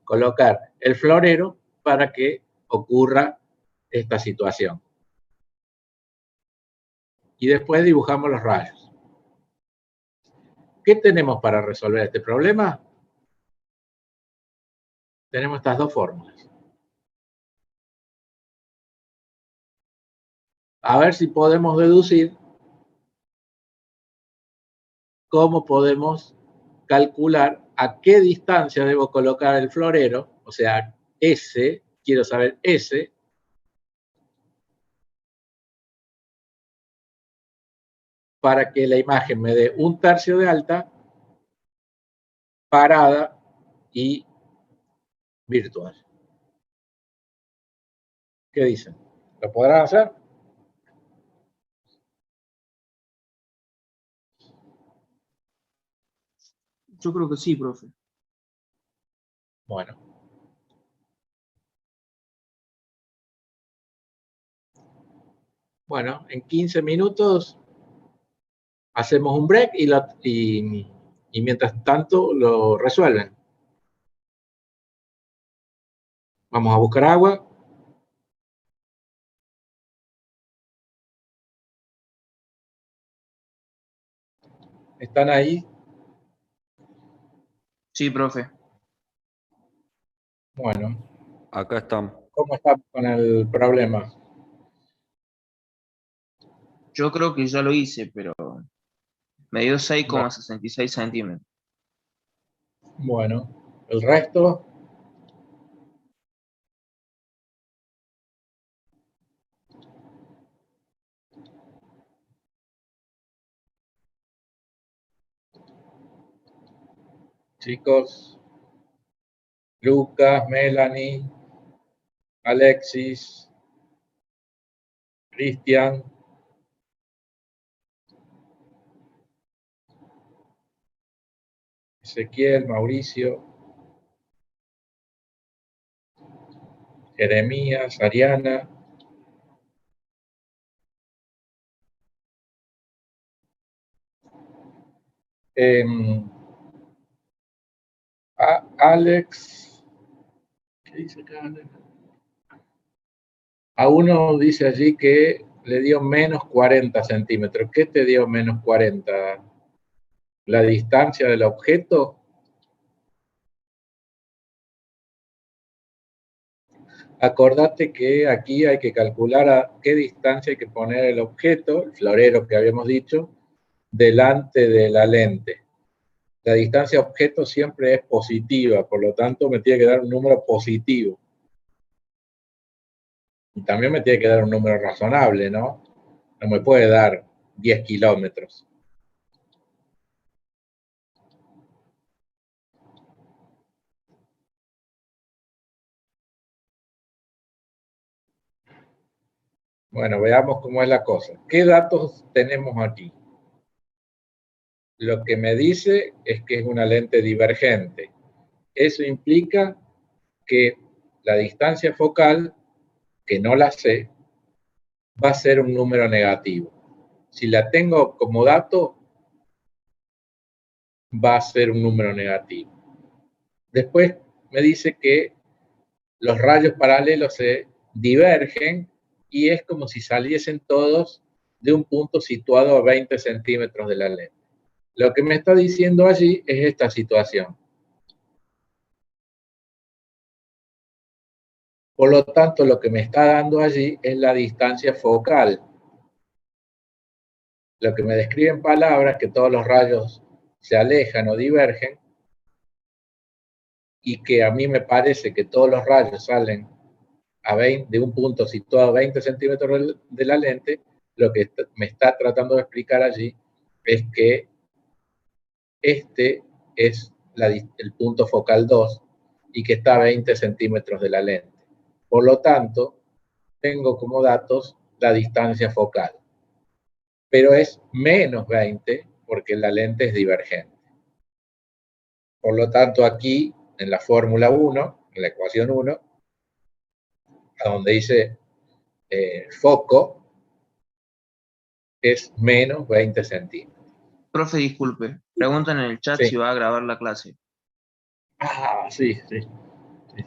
colocar el florero para que ocurra esta situación? Y después dibujamos los rayos. ¿Qué tenemos para resolver este problema? Tenemos estas dos fórmulas. A ver si podemos deducir cómo podemos calcular a qué distancia debo colocar el florero, o sea, S, quiero saber S, para que la imagen me dé 1/3 de alta, parada y virtual. ¿Qué dicen? ¿Lo podrán hacer? Yo creo que sí, profe. Bueno. Bueno, en 15 minutos hacemos un break y mientras tanto lo resuelven. Vamos a buscar agua. ¿Están ahí? Sí, profe. Bueno. Acá estamos. ¿Cómo está con el problema? Yo creo que ya lo hice, pero me dio 6,66 centímetros. Bueno, el resto. Chicos, Lucas, Melanie, Alexis, Cristian, Ezequiel, Mauricio, Jeremías, Ariana, Alex, ¿qué dice acá Alex? A uno dice allí que le dio menos 40 centímetros. ¿Qué te dio menos 40? ¿La distancia del objeto? Acordate que aquí hay que calcular a qué distancia hay que poner el objeto, el florero que habíamos dicho, delante de la lente. La distancia objeto siempre es positiva, por lo tanto me tiene que dar un número positivo. Y también me tiene que dar un número razonable, ¿no? No me puede dar 10 kilómetros. Bueno, veamos cómo es la cosa. ¿Qué datos tenemos aquí? Lo que me dice es que es una lente divergente. Eso implica que la distancia focal, que no la sé, va a ser un número negativo. Si la tengo como dato, va a ser un número negativo. Después me dice que los rayos paralelos se divergen y es como si saliesen todos de un punto situado a 20 centímetros de la lente. Lo que me está diciendo allí es esta situación. Por lo tanto, lo que me está dando allí es la distancia focal. Lo que me describe en palabras que todos los rayos se alejan o divergen y que a mí me parece que todos los rayos salen de un punto situado a 20 centímetros de la lente, lo que me está tratando de explicar allí es que este es el punto focal 2 y que está a 20 centímetros de la lente. Por lo tanto, tengo como datos la distancia focal, pero es menos 20 porque la lente es divergente. Por lo tanto, aquí en la fórmula 1, en la ecuación 1, a donde dice foco es menos 20 centímetros. Profe, disculpe. Preguntan en el chat Sí. si va a grabar la clase. Ah, sí, sí. Sí.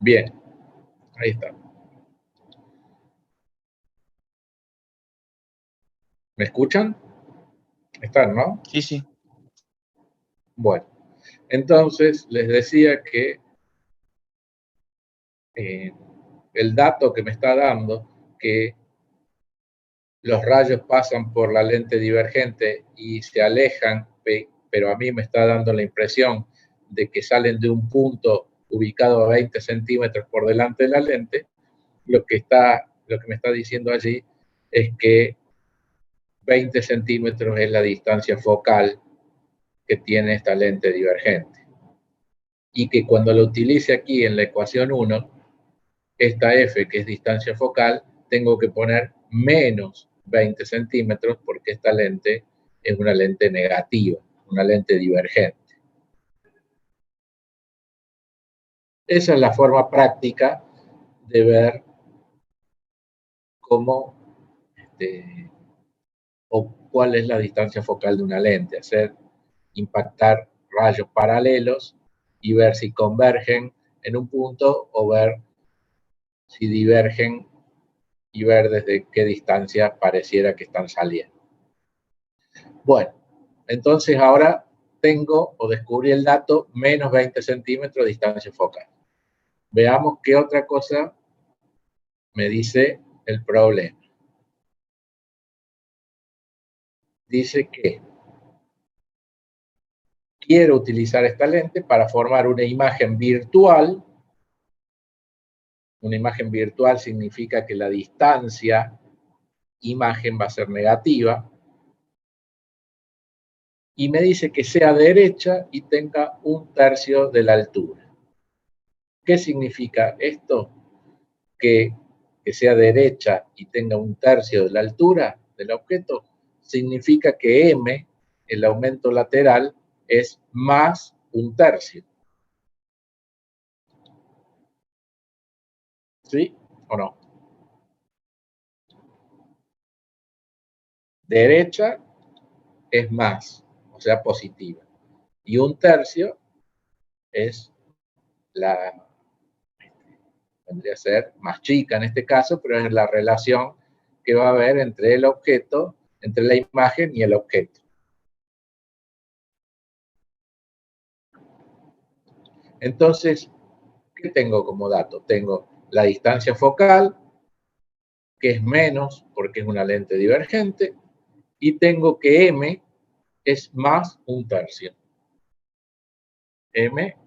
Bien, ahí está. ¿Me escuchan? Están, ¿no? Sí, sí. Bueno, entonces les decía que el dato que me está dando, que los rayos pasan por la lente divergente y se alejan, pero a mí me está dando la impresión de que salen de un punto ubicado a 20 centímetros por delante de la lente, lo que me está diciendo allí es que 20 centímetros es la distancia focal que tiene esta lente divergente. Y que cuando lo utilice aquí en la ecuación 1, esta f, que es distancia focal, tengo que poner menos 20 centímetros porque esta lente es una lente negativa, una lente divergente. Esa es la forma práctica de ver cómo o cuál es la distancia focal de una lente, hacer impactar rayos paralelos y ver si convergen en un punto o ver si divergen y ver desde qué distancia pareciera que están saliendo. Bueno, entonces ahora tengo o descubrí el dato menos 20 centímetros de distancia focal. Veamos qué otra cosa me dice el problema. Dice que quiero utilizar esta lente para formar una imagen virtual. Una imagen virtual significa que la distancia imagen va a ser negativa. Y me dice que sea derecha y tenga 1/3 de la altura. ¿Qué significa esto? Que sea derecha y tenga 1/3 de la altura del objeto, significa que m, el aumento lateral, es más 1/3. ¿Sí o no? Derecha es más, o sea, positiva. Y 1/3 es vendría a ser más chica en este caso, pero es la relación que va a haber entre el objeto, entre la imagen y el objeto. Entonces, ¿qué tengo como dato? Tengo la distancia focal, que es menos porque es una lente divergente, y tengo que m es más 1/3. M,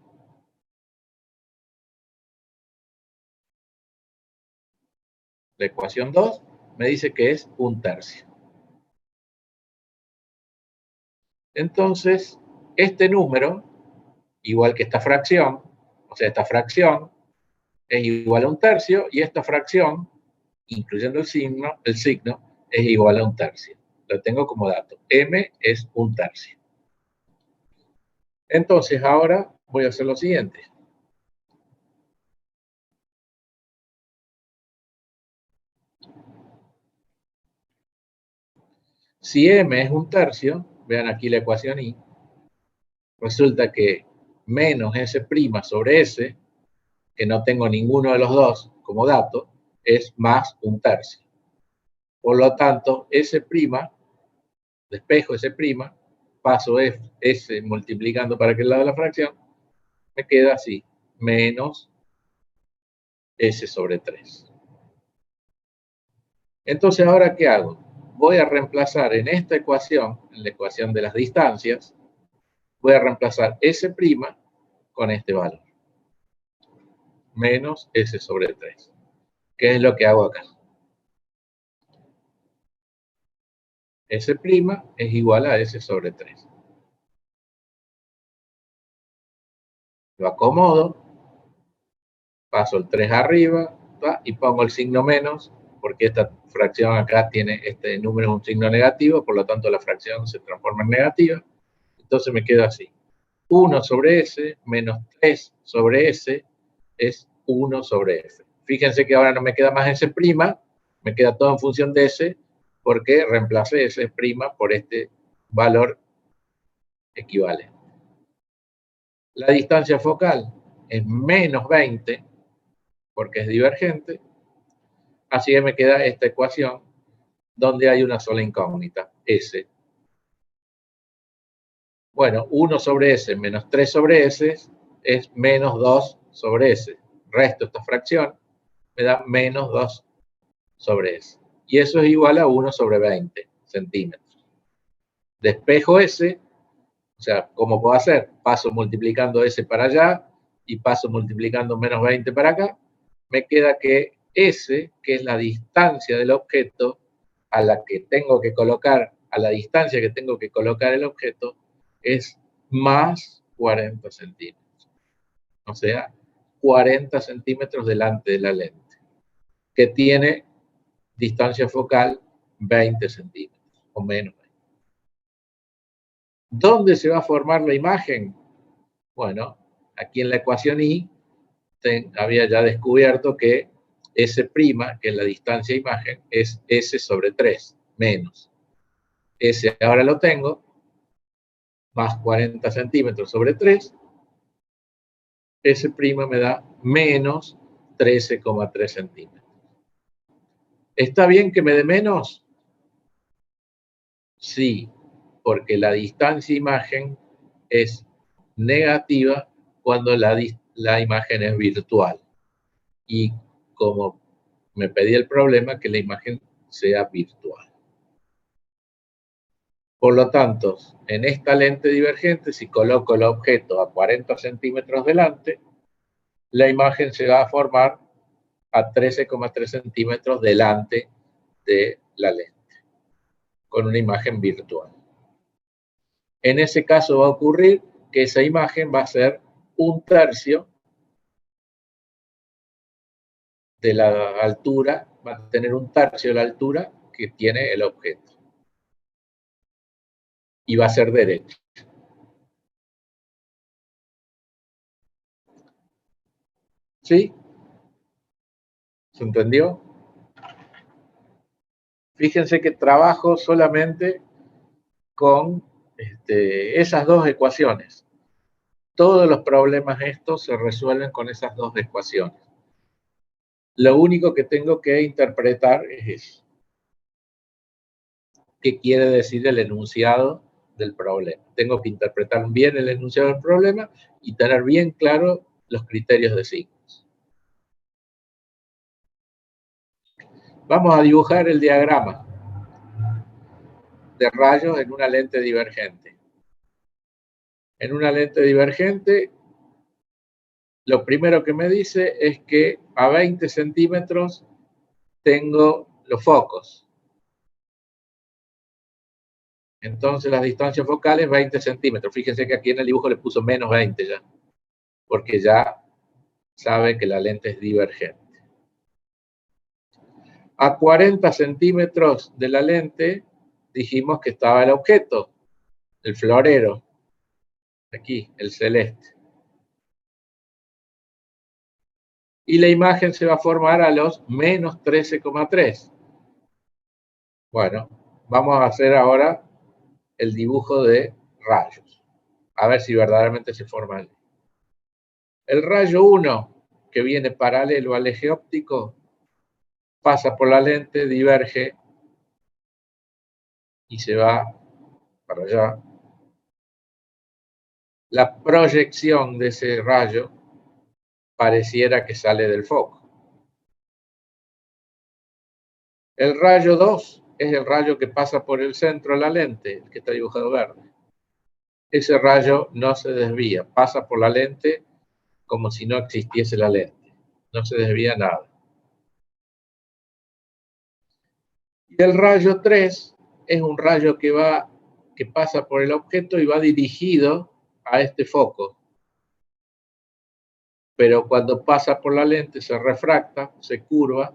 la ecuación 2, me dice que es 1/3. Entonces, este número, igual que esta fracción, o sea, esta fracción es igual a 1/3 y esta fracción, incluyendo el signo, es igual a 1/3. Lo tengo como dato. M es 1/3. Entonces, ahora voy a hacer lo siguiente. Si M es 1/3, vean aquí la ecuación I, resulta que menos S' sobre S, que no tengo ninguno de los dos como dato, es más 1/3. Por lo tanto, S', despejo S', paso S multiplicando para aquel lado de la fracción, me queda así, menos S sobre 3. Entonces, ¿ahora qué hago? Voy a reemplazar en esta ecuación, en la ecuación de las distancias, voy a reemplazar S' con este valor, menos S sobre 3. ¿Qué es lo que hago acá? S' es igual a S sobre 3. Lo acomodo paso el 3 arriba, ¿tá? Y pongo el signo menos, porque esta fracción acá tiene, este número es un signo negativo, por lo tanto la fracción se transforma en negativa. Entonces me queda así. 1 sobre S menos 3 sobre S es 1 sobre S. Fíjense que ahora no me queda más S', me queda todo en función de S, porque reemplacé S' por este valor equivalente. La distancia focal es menos 20, porque es divergente, así que me queda esta ecuación donde hay una sola incógnita, S. Bueno, 1 sobre S menos 3 sobre S es menos 2 sobre S. Resto esta fracción, me da menos 2 sobre S. Y eso es igual a 1 sobre 20 centímetros. Despejo S, o sea, ¿cómo puedo hacer? Paso multiplicando S para allá y paso multiplicando menos 20 para acá. Me queda que S, que es la distancia del objeto a la que tengo que colocar, a la distancia que tengo que colocar el objeto, es más 40 centímetros. O sea, 40 centímetros delante de la lente, que tiene distancia focal 20 centímetros o menos. ¿Dónde se va a formar la imagen? Bueno, aquí en la ecuación I había ya descubierto que S', que es la distancia imagen, es S sobre 3, menos. S ahora lo tengo, más 40 centímetros sobre 3, S' me da menos 13,3 centímetros. ¿Está bien que me dé menos? Sí, porque la distancia imagen es negativa cuando la imagen es virtual. Y como me pedí el problema, que la imagen sea virtual. Por lo tanto, en esta lente divergente, si coloco el objeto a 40 centímetros delante, la imagen se va a formar a 13,3 centímetros delante de la lente, con una imagen virtual. En ese caso va a ocurrir que esa imagen va a ser 1/3 de la altura, va a tener 1/3 de la altura que tiene el objeto. Y va a ser derecha. ¿Sí? ¿Se entendió? Fíjense que trabajo solamente con esas dos ecuaciones. Todos los problemas estos se resuelven con esas dos ecuaciones. Lo único que tengo que interpretar es eso. ¿Qué quiere decir el enunciado del problema? Tengo que interpretar bien el enunciado del problema y tener bien claro los criterios de signos. Vamos a dibujar el diagrama de rayos en una lente divergente. En una lente divergente, lo primero que me dice es que a 20 centímetros tengo los focos. Entonces las distancias focales 20 centímetros. Fíjense que aquí en el dibujo le puso menos 20 ya, porque ya sabe que la lente es divergente. A 40 centímetros de la lente dijimos que estaba el objeto, el florero, aquí, el celeste. Y la imagen se va a formar a los menos 13,3. Bueno, vamos a hacer ahora el dibujo de rayos. A ver si verdaderamente se forma allí. El rayo 1, que viene paralelo al eje óptico, pasa por la lente, diverge y se va para allá. La proyección de ese rayo pareciera que sale del foco. El rayo 2 es el rayo que pasa por el centro de la lente, el que está dibujado verde. Ese rayo no se desvía, pasa por la lente como si no existiese la lente. No se desvía nada. Y el rayo 3 es un rayo que pasa por el objeto y va dirigido a este foco. pero cuando pasa por la lente se refracta, se curva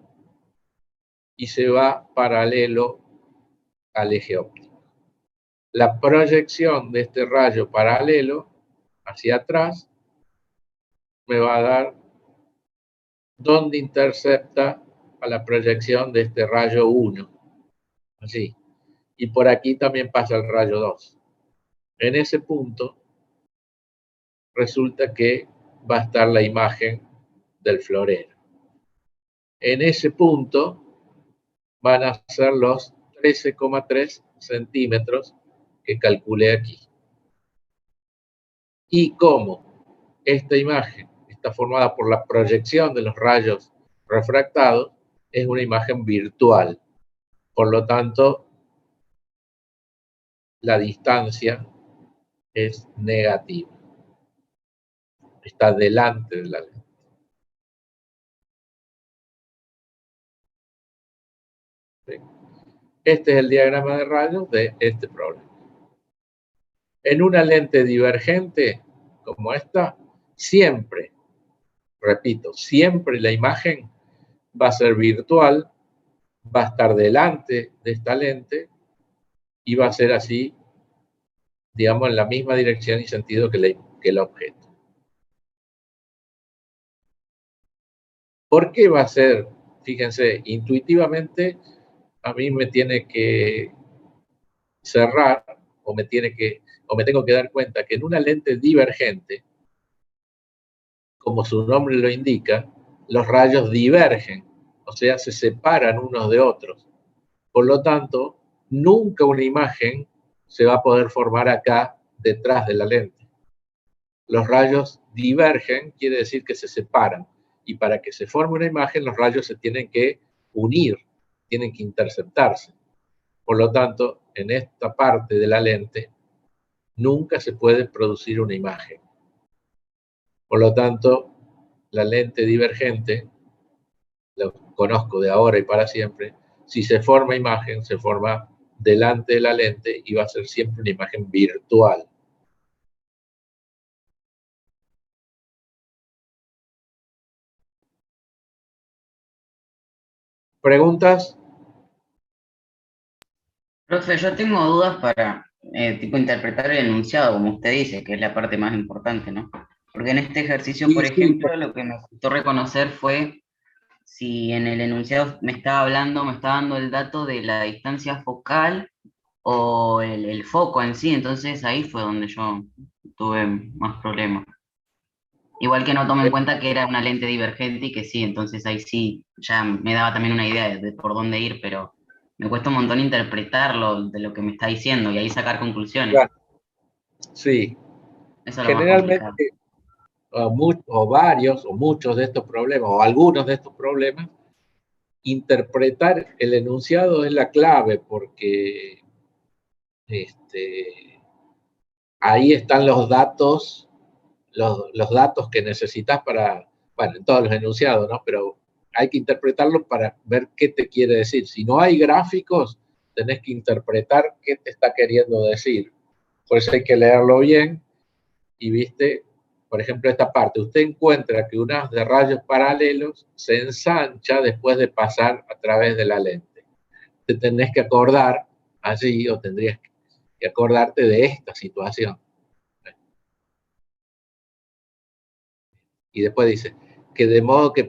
y se va paralelo al eje óptico. La proyección de este rayo paralelo hacia atrás me va a dar dónde intercepta a la proyección de este rayo 1. Así. Y por aquí también pasa el rayo 2. En ese punto resulta que va a estar la imagen del florero. En ese punto van a ser los 13,3 centímetros que calculé aquí. Y como esta imagen está formada por la proyección de los rayos refractados, es una imagen virtual. Por lo tanto, la distancia es negativa. Está delante de la lente. ¿Sí? Este es el diagrama de rayos de este problema. En una lente divergente como esta, siempre, repito, siempre la imagen va a ser virtual, va a estar delante de esta lente y va a ser así, digamos, en la misma dirección y sentido que el objeto. ¿Por qué va a ser? Fíjense, intuitivamente a mí me tiene que cerrar o me tengo que dar cuenta que en una lente divergente, como su nombre lo indica, los rayos divergen, o sea, se separan unos de otros. Por lo tanto, nunca una imagen se va a poder formar acá detrás de la lente. Los rayos divergen, quiere decir que se separan. Y para que se forme una imagen, los rayos se tienen que unir, tienen que interceptarse. Por lo tanto, en esta parte de la lente, nunca se puede producir una imagen. Por lo tanto, la lente divergente, lo conozco de ahora y para siempre, si se forma imagen, se forma delante de la lente y va a ser siempre una imagen virtual. ¿Preguntas? Profe, yo tengo dudas para tipo interpretar el enunciado, como usted dice, que es la parte más importante, ¿no? Porque en este ejercicio, Sí, por sí, ejemplo, lo que me costó reconocer fue si en el enunciado me estaba hablando, me estaba dando el dato de la distancia focal o el foco en sí, entonces ahí fue donde yo tuve más problemas. Igual que no tomé en cuenta que era una lente divergente y que sí, entonces ahí sí, ya me daba también una idea de por dónde ir, pero me cuesta un montón interpretarlo de lo que me está diciendo y ahí sacar conclusiones. claro, sí. Eso es lo más complicado. Generalmente, o varios, o muchos de estos problemas, o algunos de estos problemas, interpretar el enunciado es la clave, porque ahí están los datos que necesitas para, bueno, en todos los enunciados, ¿no? Pero hay que interpretarlos para ver qué te quiere decir. Si no hay gráficos, tenés que interpretar qué te está queriendo decir. Por eso hay que leerlo bien y, viste, por ejemplo, esta parte, usted encuentra que un haz de rayos paralelos se ensancha después de pasar a través de la lente. Te tenés que acordar allí, o tendrías que acordarte de esta situación. Y después dice, que de modo que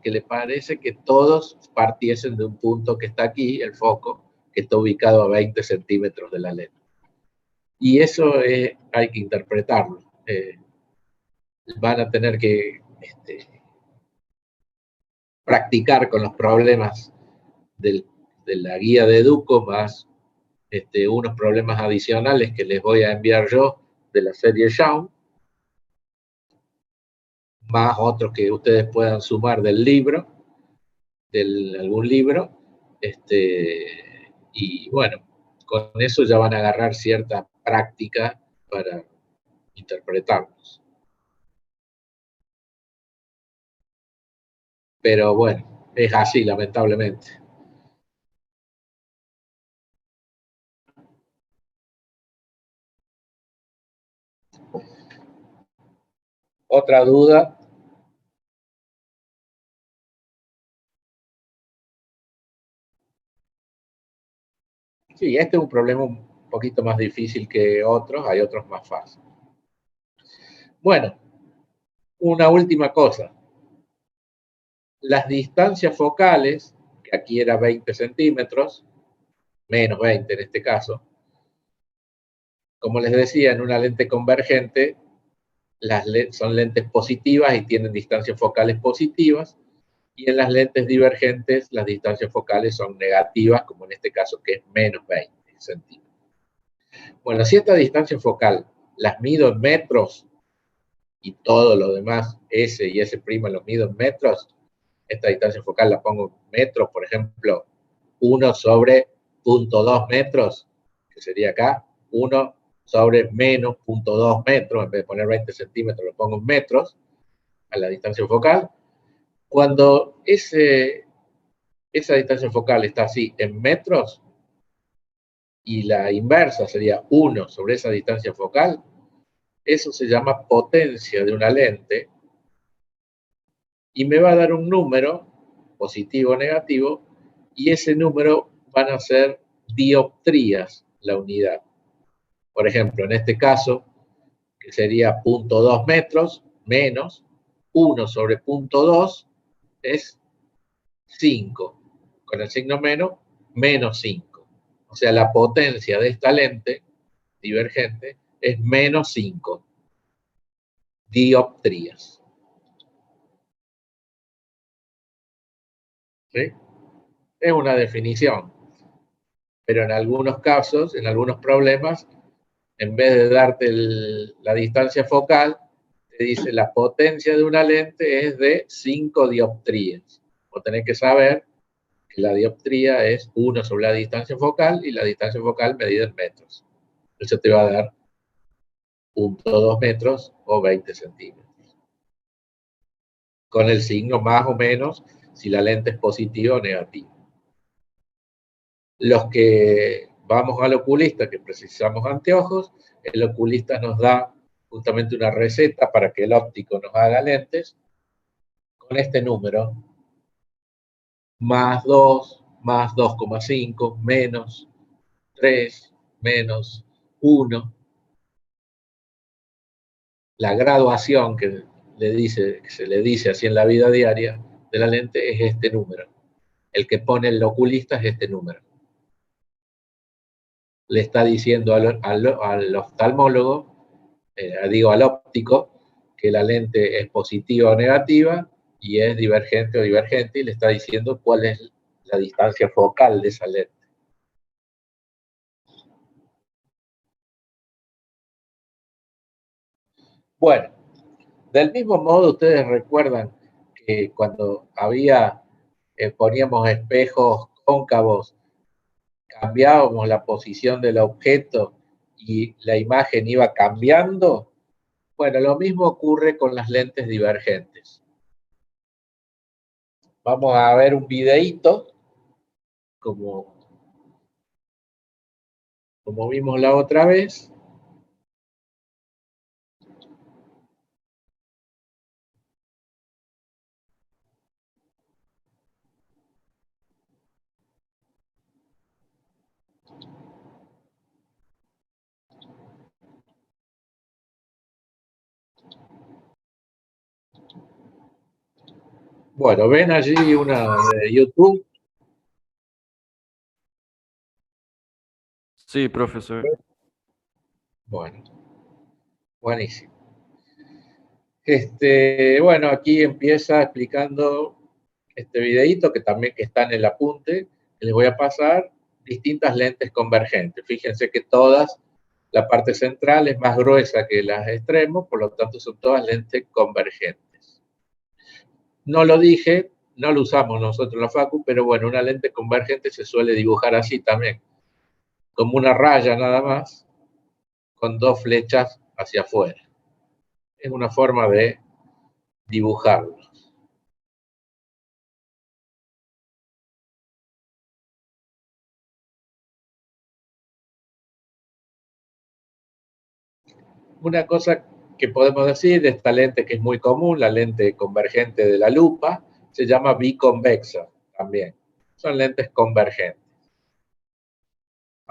le parece que todos partiesen de un punto que está aquí, el foco, que está ubicado a 20 centímetros de la lente. Y eso hay que interpretarlo. Van a tener que practicar con los problemas de la guía de Educo, más unos problemas adicionales que les voy a enviar yo de la serie Young, más otros que ustedes puedan sumar del libro, de algún libro, y bueno, con eso ya van a agarrar cierta práctica para interpretarlos. Pero bueno, es así, lamentablemente. Otra duda. Sí, este es un problema un poquito más difícil que otros, hay otros más fáciles. Bueno, una última cosa. Las distancias focales, que aquí era 20 centímetros, menos 20 en este caso, como les decía, en una lente convergente, son lentes positivas y tienen distancias focales positivas, y en las lentes divergentes las distancias focales son negativas, como en este caso que es menos 20 centímetros. Bueno, si esta distancia focal las mido en metros y todo lo demás, S y S' los mido en metros, esta distancia focal la pongo en metros, por ejemplo, 1 sobre 0.2 metros, que sería acá, 1 sobre menos 0.2 metros, en vez de poner 20 centímetros lo pongo en metros, a la distancia focal. Cuando esa distancia focal está así en metros, y la inversa sería 1 sobre esa distancia focal, eso se llama potencia de una lente, y me va a dar un número, positivo o negativo, y ese número van a ser dioptrías la unidad. Por ejemplo, en este caso, que sería 0.2 metros, menos 1 sobre 0.2 es 5. Con el signo menos, menos 5. O sea, la potencia de esta lente divergente es menos 5 dioptrías. ¿Sí? Es una definición, pero en algunos casos, en algunos problemas, en vez de darte la distancia focal, te dice la potencia de una lente es de 5 dioptrías. Vos tenés que saber que la dioptría es 1 sobre la distancia focal y la distancia focal medida en metros. Eso te va a dar 0.2 metros o 20 centímetros. Con el signo más o menos si la lente es positiva o negativa. Los que vamos al oculista, que precisamos anteojos, el oculista nos da justamente una receta para que el óptico nos haga lentes con este número, más 2, más 2,5, menos 3, menos 1. La graduación que se le dice así en la vida diaria de la lente es este número. El que pone el oculista es este número. Le está diciendo al oftalmólogo, al óptico, que la lente es positiva o negativa y es divergente o divergente, y le está diciendo cuál es la distancia focal de esa lente. Bueno, del mismo modo ustedes recuerdan que cuando poníamos espejos cóncavos, cambiábamos la posición del objeto y la imagen iba cambiando. Bueno, lo mismo ocurre con las lentes divergentes. Vamos a ver un videíto, como vimos la otra vez. Bueno, ven allí una de YouTube. Sí, profesor. Bueno, buenísimo. Bueno, aquí empieza explicando este videíto que también está en el apunte, que les voy a pasar distintas lentes convergentes. Fíjense que todas, la parte central es más gruesa que las extremos, por lo tanto son todas lentes convergentes. No lo dije, no lo usamos nosotros en la facu, pero bueno, una lente convergente se suele dibujar así también, como una raya nada más, con dos flechas hacia afuera. Es una forma de dibujarlo. Una cosa que podemos decir de esta lente que es muy común, la lente convergente de la lupa, se llama biconvexa también. Son lentes convergentes.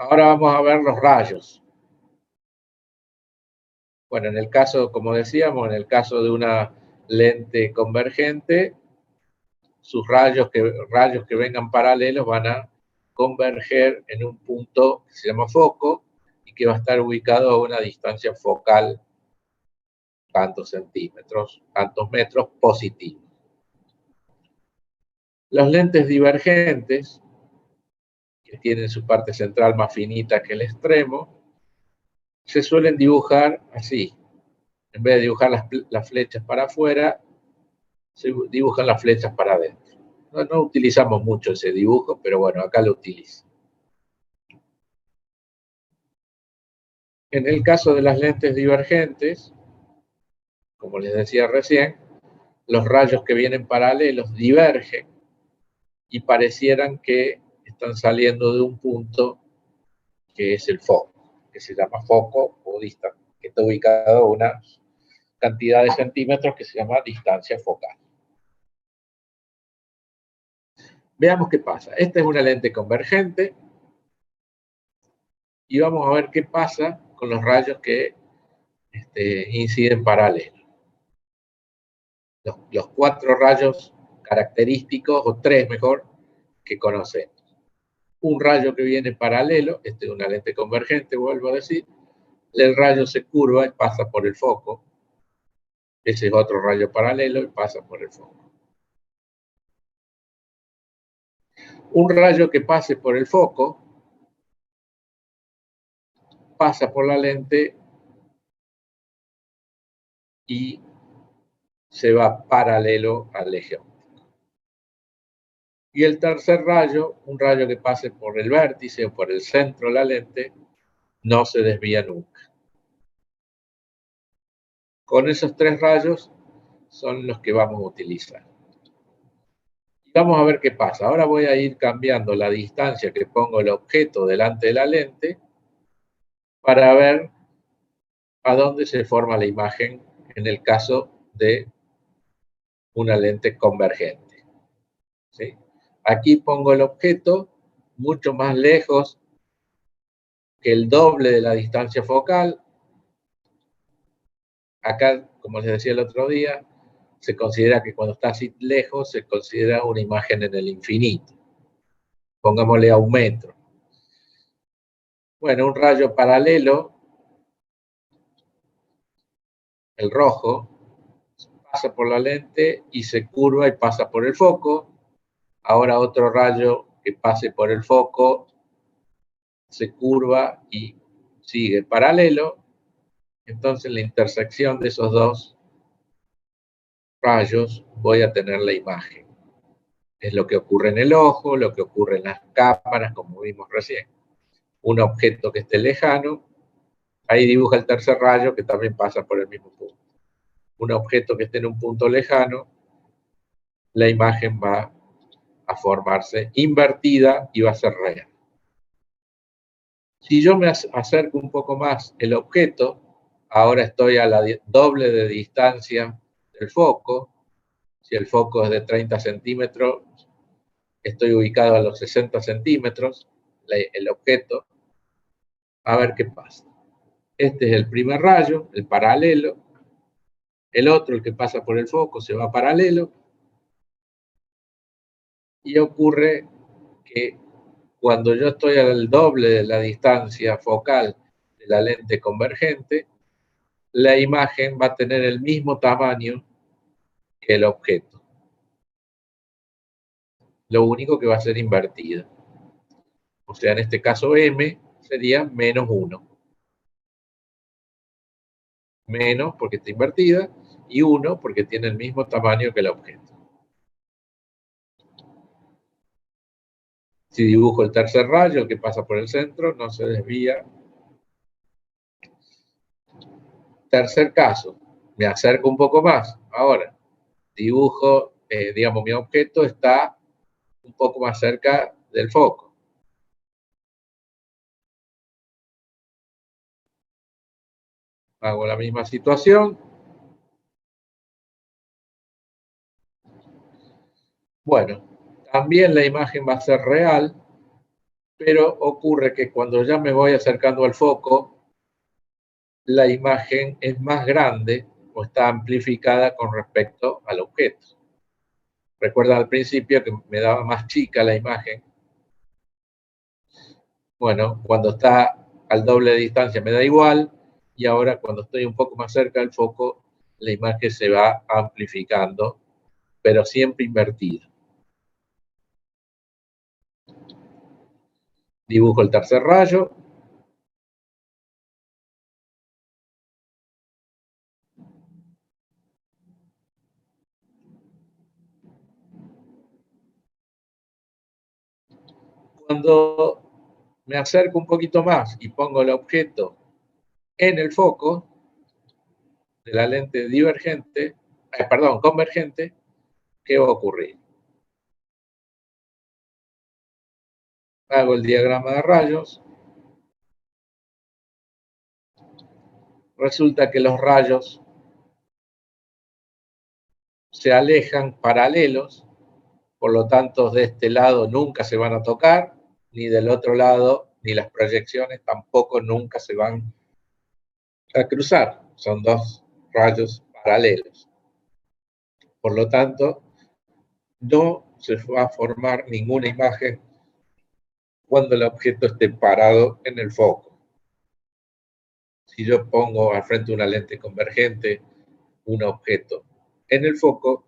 Ahora vamos a ver los rayos. Bueno, en el caso, como decíamos, en el caso de una lente convergente, sus rayos que vengan paralelos van a converger en un punto que se llama foco y que va a estar ubicado a una distancia focal, tantos centímetros, tantos metros positivos. Las lentes divergentes, que tienen su parte central más finita que el extremo, se suelen dibujar así. En vez de dibujar las flechas para afuera, se dibujan las flechas para adentro. No utilizamos mucho ese dibujo, pero bueno, acá lo utilizo. En el caso de las lentes divergentes, como les decía recién, los rayos que vienen paralelos divergen y parecieran que están saliendo de un punto que es el foco, que se llama foco o distancia, que está ubicado a una cantidad de centímetros que se llama distancia focal. Veamos qué pasa. Esta es una lente convergente y vamos a ver qué pasa con los rayos que inciden paralelo. Los 4 rayos característicos, o 3 mejor, que conocemos. Un rayo que viene paralelo, es una lente convergente, vuelvo a decir, el rayo se curva y pasa por el foco. Ese es otro rayo paralelo y pasa por el foco. Un rayo que pase por el foco pasa por la lente y se va paralelo al eje óptico. Y el tercer rayo, un rayo que pase por el vértice o por el centro de la lente, no se desvía nunca. Con esos 3 rayos son los que vamos a utilizar. Y vamos a ver qué pasa. Ahora voy a ir cambiando la distancia que pongo el objeto delante de la lente para ver a dónde se forma la imagen en el caso de una lente convergente. ¿Sí? Aquí pongo el objeto mucho más lejos que el doble de la distancia focal. Acá, como les decía el otro día, se considera que cuando está así lejos se considera una imagen en el infinito. Pongámosle a 1 metro. Bueno, un rayo paralelo, el rojo, pasa por la lente y se curva y pasa por el foco. Ahora otro rayo que pase por el foco se curva y sigue paralelo. Entonces, la intersección de esos 2 rayos voy a tener la imagen. Es lo que ocurre en el ojo, lo que ocurre en las cámaras, como vimos recién. Un objeto que esté lejano, ahí dibuja el tercer rayo que también pasa por el mismo punto. Un objeto que esté en un punto lejano, la imagen va a formarse invertida y va a ser real. Si yo me acerco un poco más el objeto, ahora estoy a la doble de distancia del foco. Si el foco es de 30 centímetros, estoy ubicado a los 60 centímetros, el objeto. A ver qué pasa. Este es el primer rayo, el paralelo. El otro, el que pasa por el foco, se va paralelo. Y ocurre que cuando yo estoy al doble de la distancia focal de la lente convergente, la imagen va a tener el mismo tamaño que el objeto. Lo único que va a ser invertida. O sea, en este caso m sería menos 1. Menos porque está invertida y 1 porque tiene el mismo tamaño que el objeto. Si dibujo el tercer rayo, el que pasa por el centro, no se desvía. Tercer caso, me acerco un poco más. Ahora, dibujo, digamos, mi objeto está un poco más cerca del foco. Hago la misma situación. Bueno, también la imagen va a ser real, pero ocurre que cuando ya me voy acercando al foco, la imagen es más grande o está amplificada con respecto al objeto. Recuerdan al principio que me daba más chica la imagen. Bueno, cuando está al doble de distancia me da igual, y ahora cuando estoy un poco más cerca del foco, la imagen se va amplificando, pero siempre invertida. Dibujo el tercer rayo. Cuando me acerco un poquito más y pongo el objeto en el foco de la lente divergente, convergente, ¿qué va a ocurrir? Hago el diagrama de rayos. Resulta que los rayos se alejan paralelos, por lo tanto de este lado nunca se van a tocar, ni del otro lado, ni las proyecciones tampoco nunca se van a cruzar. Son dos rayos paralelos. Por lo tanto, no se va a formar ninguna imagen cuando el objeto esté parado en el foco. Si yo pongo al frente una lente convergente, un objeto en el foco,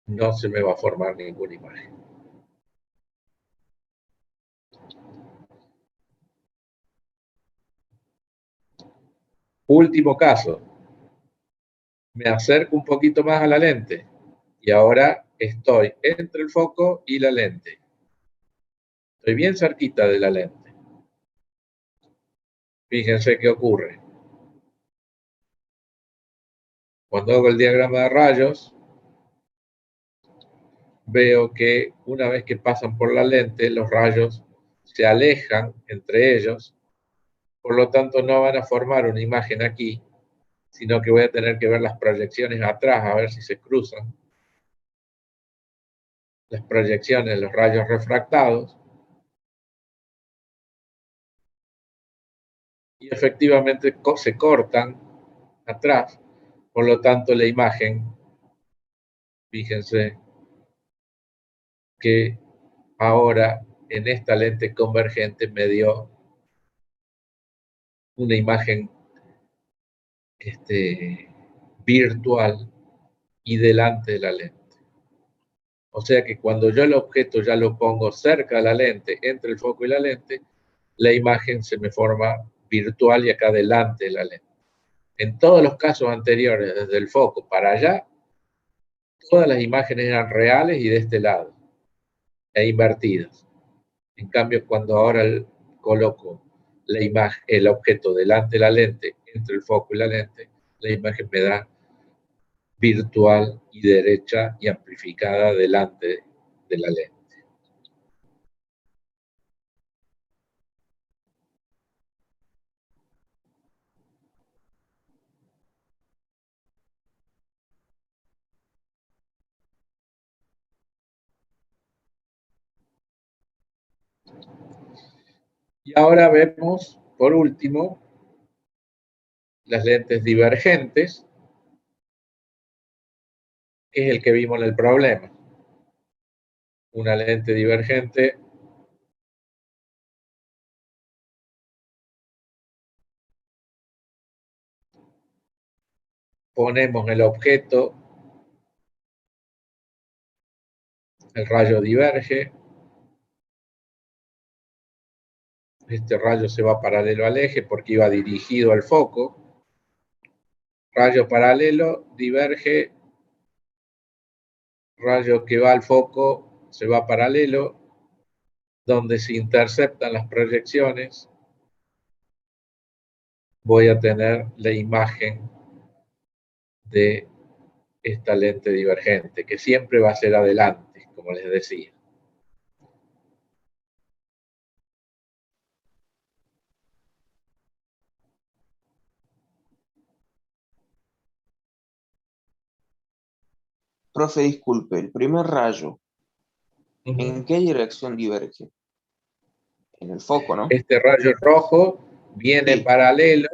no se me va a formar ninguna imagen. Último caso, me acerco un poquito más a la lente y ahora estoy entre el foco y la lente. Estoy bien cerquita de la lente. Fíjense qué ocurre. Cuando hago el diagrama de rayos, veo que una vez que pasan por la lente, los rayos se alejan entre ellos, por lo tanto no van a formar una imagen aquí, sino que voy a tener que ver las proyecciones atrás, a ver si se cruzan. Las proyecciones de los rayos refractados. Y efectivamente se cortan atrás, por lo tanto la imagen, fíjense que ahora en esta lente convergente me dio una imagen virtual y delante de la lente. O sea que cuando yo el objeto ya lo pongo cerca de la lente, entre el foco y la lente, la imagen se me forma virtual y acá delante de la lente. En todos los casos anteriores, desde el foco para allá, todas las imágenes eran reales y de este lado, e invertidas. En cambio, cuando ahora coloco la imagen, el objeto delante de la lente, entre el foco y la lente, la imagen me da virtual y derecha y amplificada delante de la lente. Y ahora vemos, por último, las lentes divergentes, que es el que vimos en el problema. Una lente divergente ponemos el objeto, el rayo diverge, este rayo se va paralelo al eje porque iba dirigido al foco, rayo paralelo, diverge, rayo que va al foco se va paralelo, donde se interceptan las proyecciones, voy a tener la imagen de esta lente divergente, que siempre va a ser adelante, como les decía. Profe, disculpe, el primer rayo, ¿en qué dirección diverge? En el foco, ¿no? Este rayo rojo viene Sí. paralelo,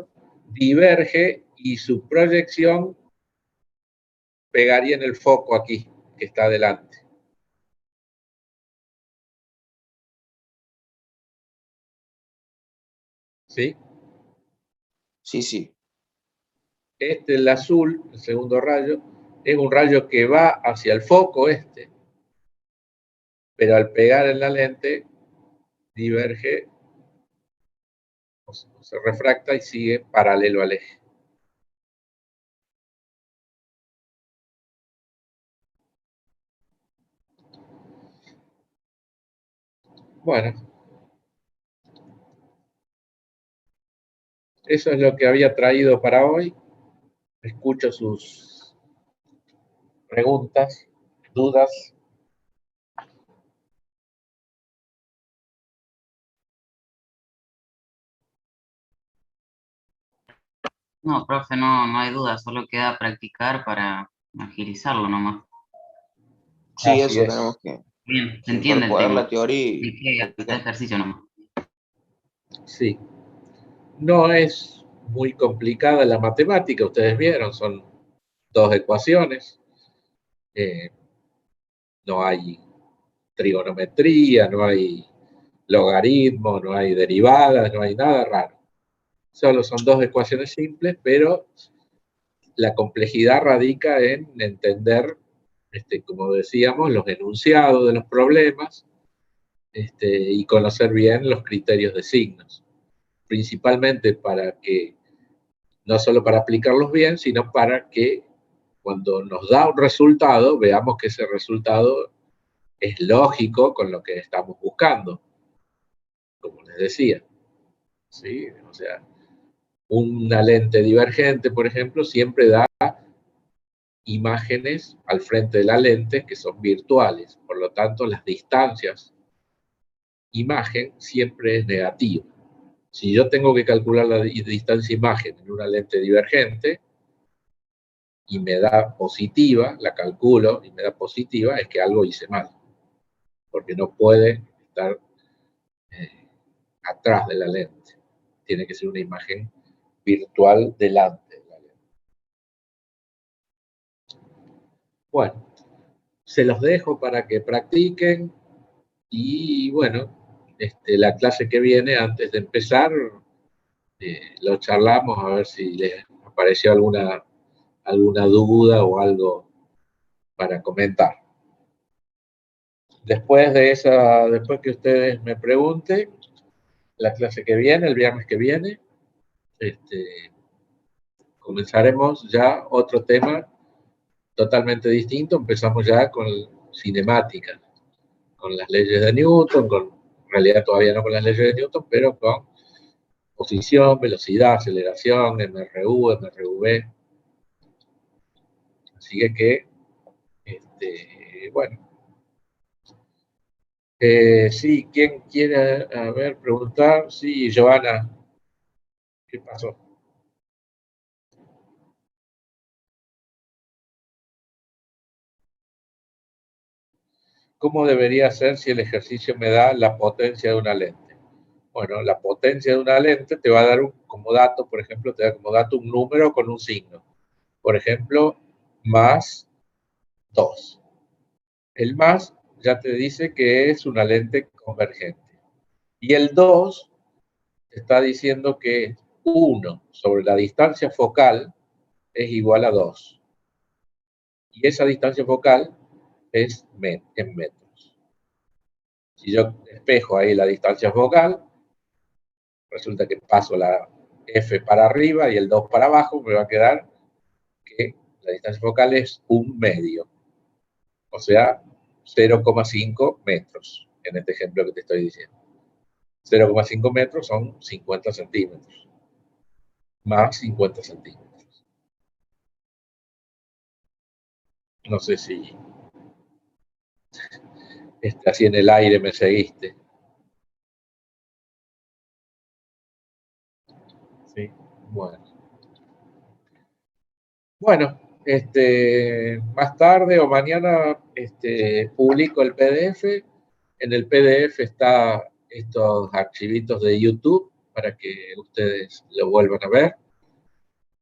diverge y su proyección pegaría en el foco aquí, que está adelante. ¿Sí? Sí, sí. Este, el azul, el segundo rayo, es un rayo que va hacia el foco este, pero al pegar en la lente diverge o se refracta y sigue paralelo al eje. Bueno, eso es lo que había traído para hoy. Escucho sus preguntas, dudas. No, profe, no hay duda, solo queda practicar para agilizarlo nomás. Sí, Así eso es. tenemos que Bien, se entiende el incorporar la tema. teoría Hay y que hacer practicar. ejercicio nomás. Sí. No es muy complicada la matemática, ustedes vieron, son dos ecuaciones. No hay trigonometría, no hay logaritmo, no hay derivadas, no hay nada raro. Solo son dos ecuaciones simples, pero la complejidad radica en entender, como decíamos, los enunciados de los problemas y conocer bien los criterios de signos, principalmente para que, no solo para aplicarlos bien, sino para que cuando nos da un resultado, veamos que ese resultado es lógico con lo que estamos buscando, como les decía. ¿Sí? O sea, una lente divergente, por ejemplo, siempre da imágenes al frente de la lente que son virtuales. Por lo tanto, las distancias imagen siempre es negativa. Si yo tengo que calcular la distancia imagen en una lente divergente y me da positiva, la calculo y me da positiva, es que algo hice mal. Porque no puede estar atrás de la lente. Tiene que ser una imagen virtual delante de la lente. Bueno, se los dejo para que practiquen y bueno, la clase que viene, antes de empezar, lo charlamos a ver si les apareció alguna duda o algo para comentar. Después que ustedes me pregunten, la clase que viene, el viernes que viene, comenzaremos ya otro tema totalmente distinto. Empezamos ya con cinemática, con las leyes de Newton, en realidad todavía no con las leyes de Newton, pero con posición, velocidad, aceleración, MRU, MRV. Así que bueno. Sí, ¿quién quiere, preguntar? Sí, Joana, ¿qué pasó? ¿Cómo debería ser si el ejercicio me da la potencia de una lente? Bueno, la potencia de una lente te va a dar como dato, por ejemplo, te da como dato un número con un signo. Por ejemplo, más 2. El más ya te dice que es una lente convergente. Y el 2 te está diciendo que 1 sobre la distancia focal es igual a 2. Y esa distancia focal es en metros. Si yo despejo ahí la distancia focal, resulta que paso la F para arriba y el 2 para abajo, me va a quedar que la distancia focal es 1/2. O sea, 0,5 metros, en este ejemplo que te estoy diciendo. 0,5 metros son 50 centímetros, más 50 centímetros. No sé si así en el aire me seguiste. Sí, bueno. Bueno, más tarde o mañana publico el PDF. En el PDF está estos archivitos de YouTube para que ustedes lo vuelvan a ver.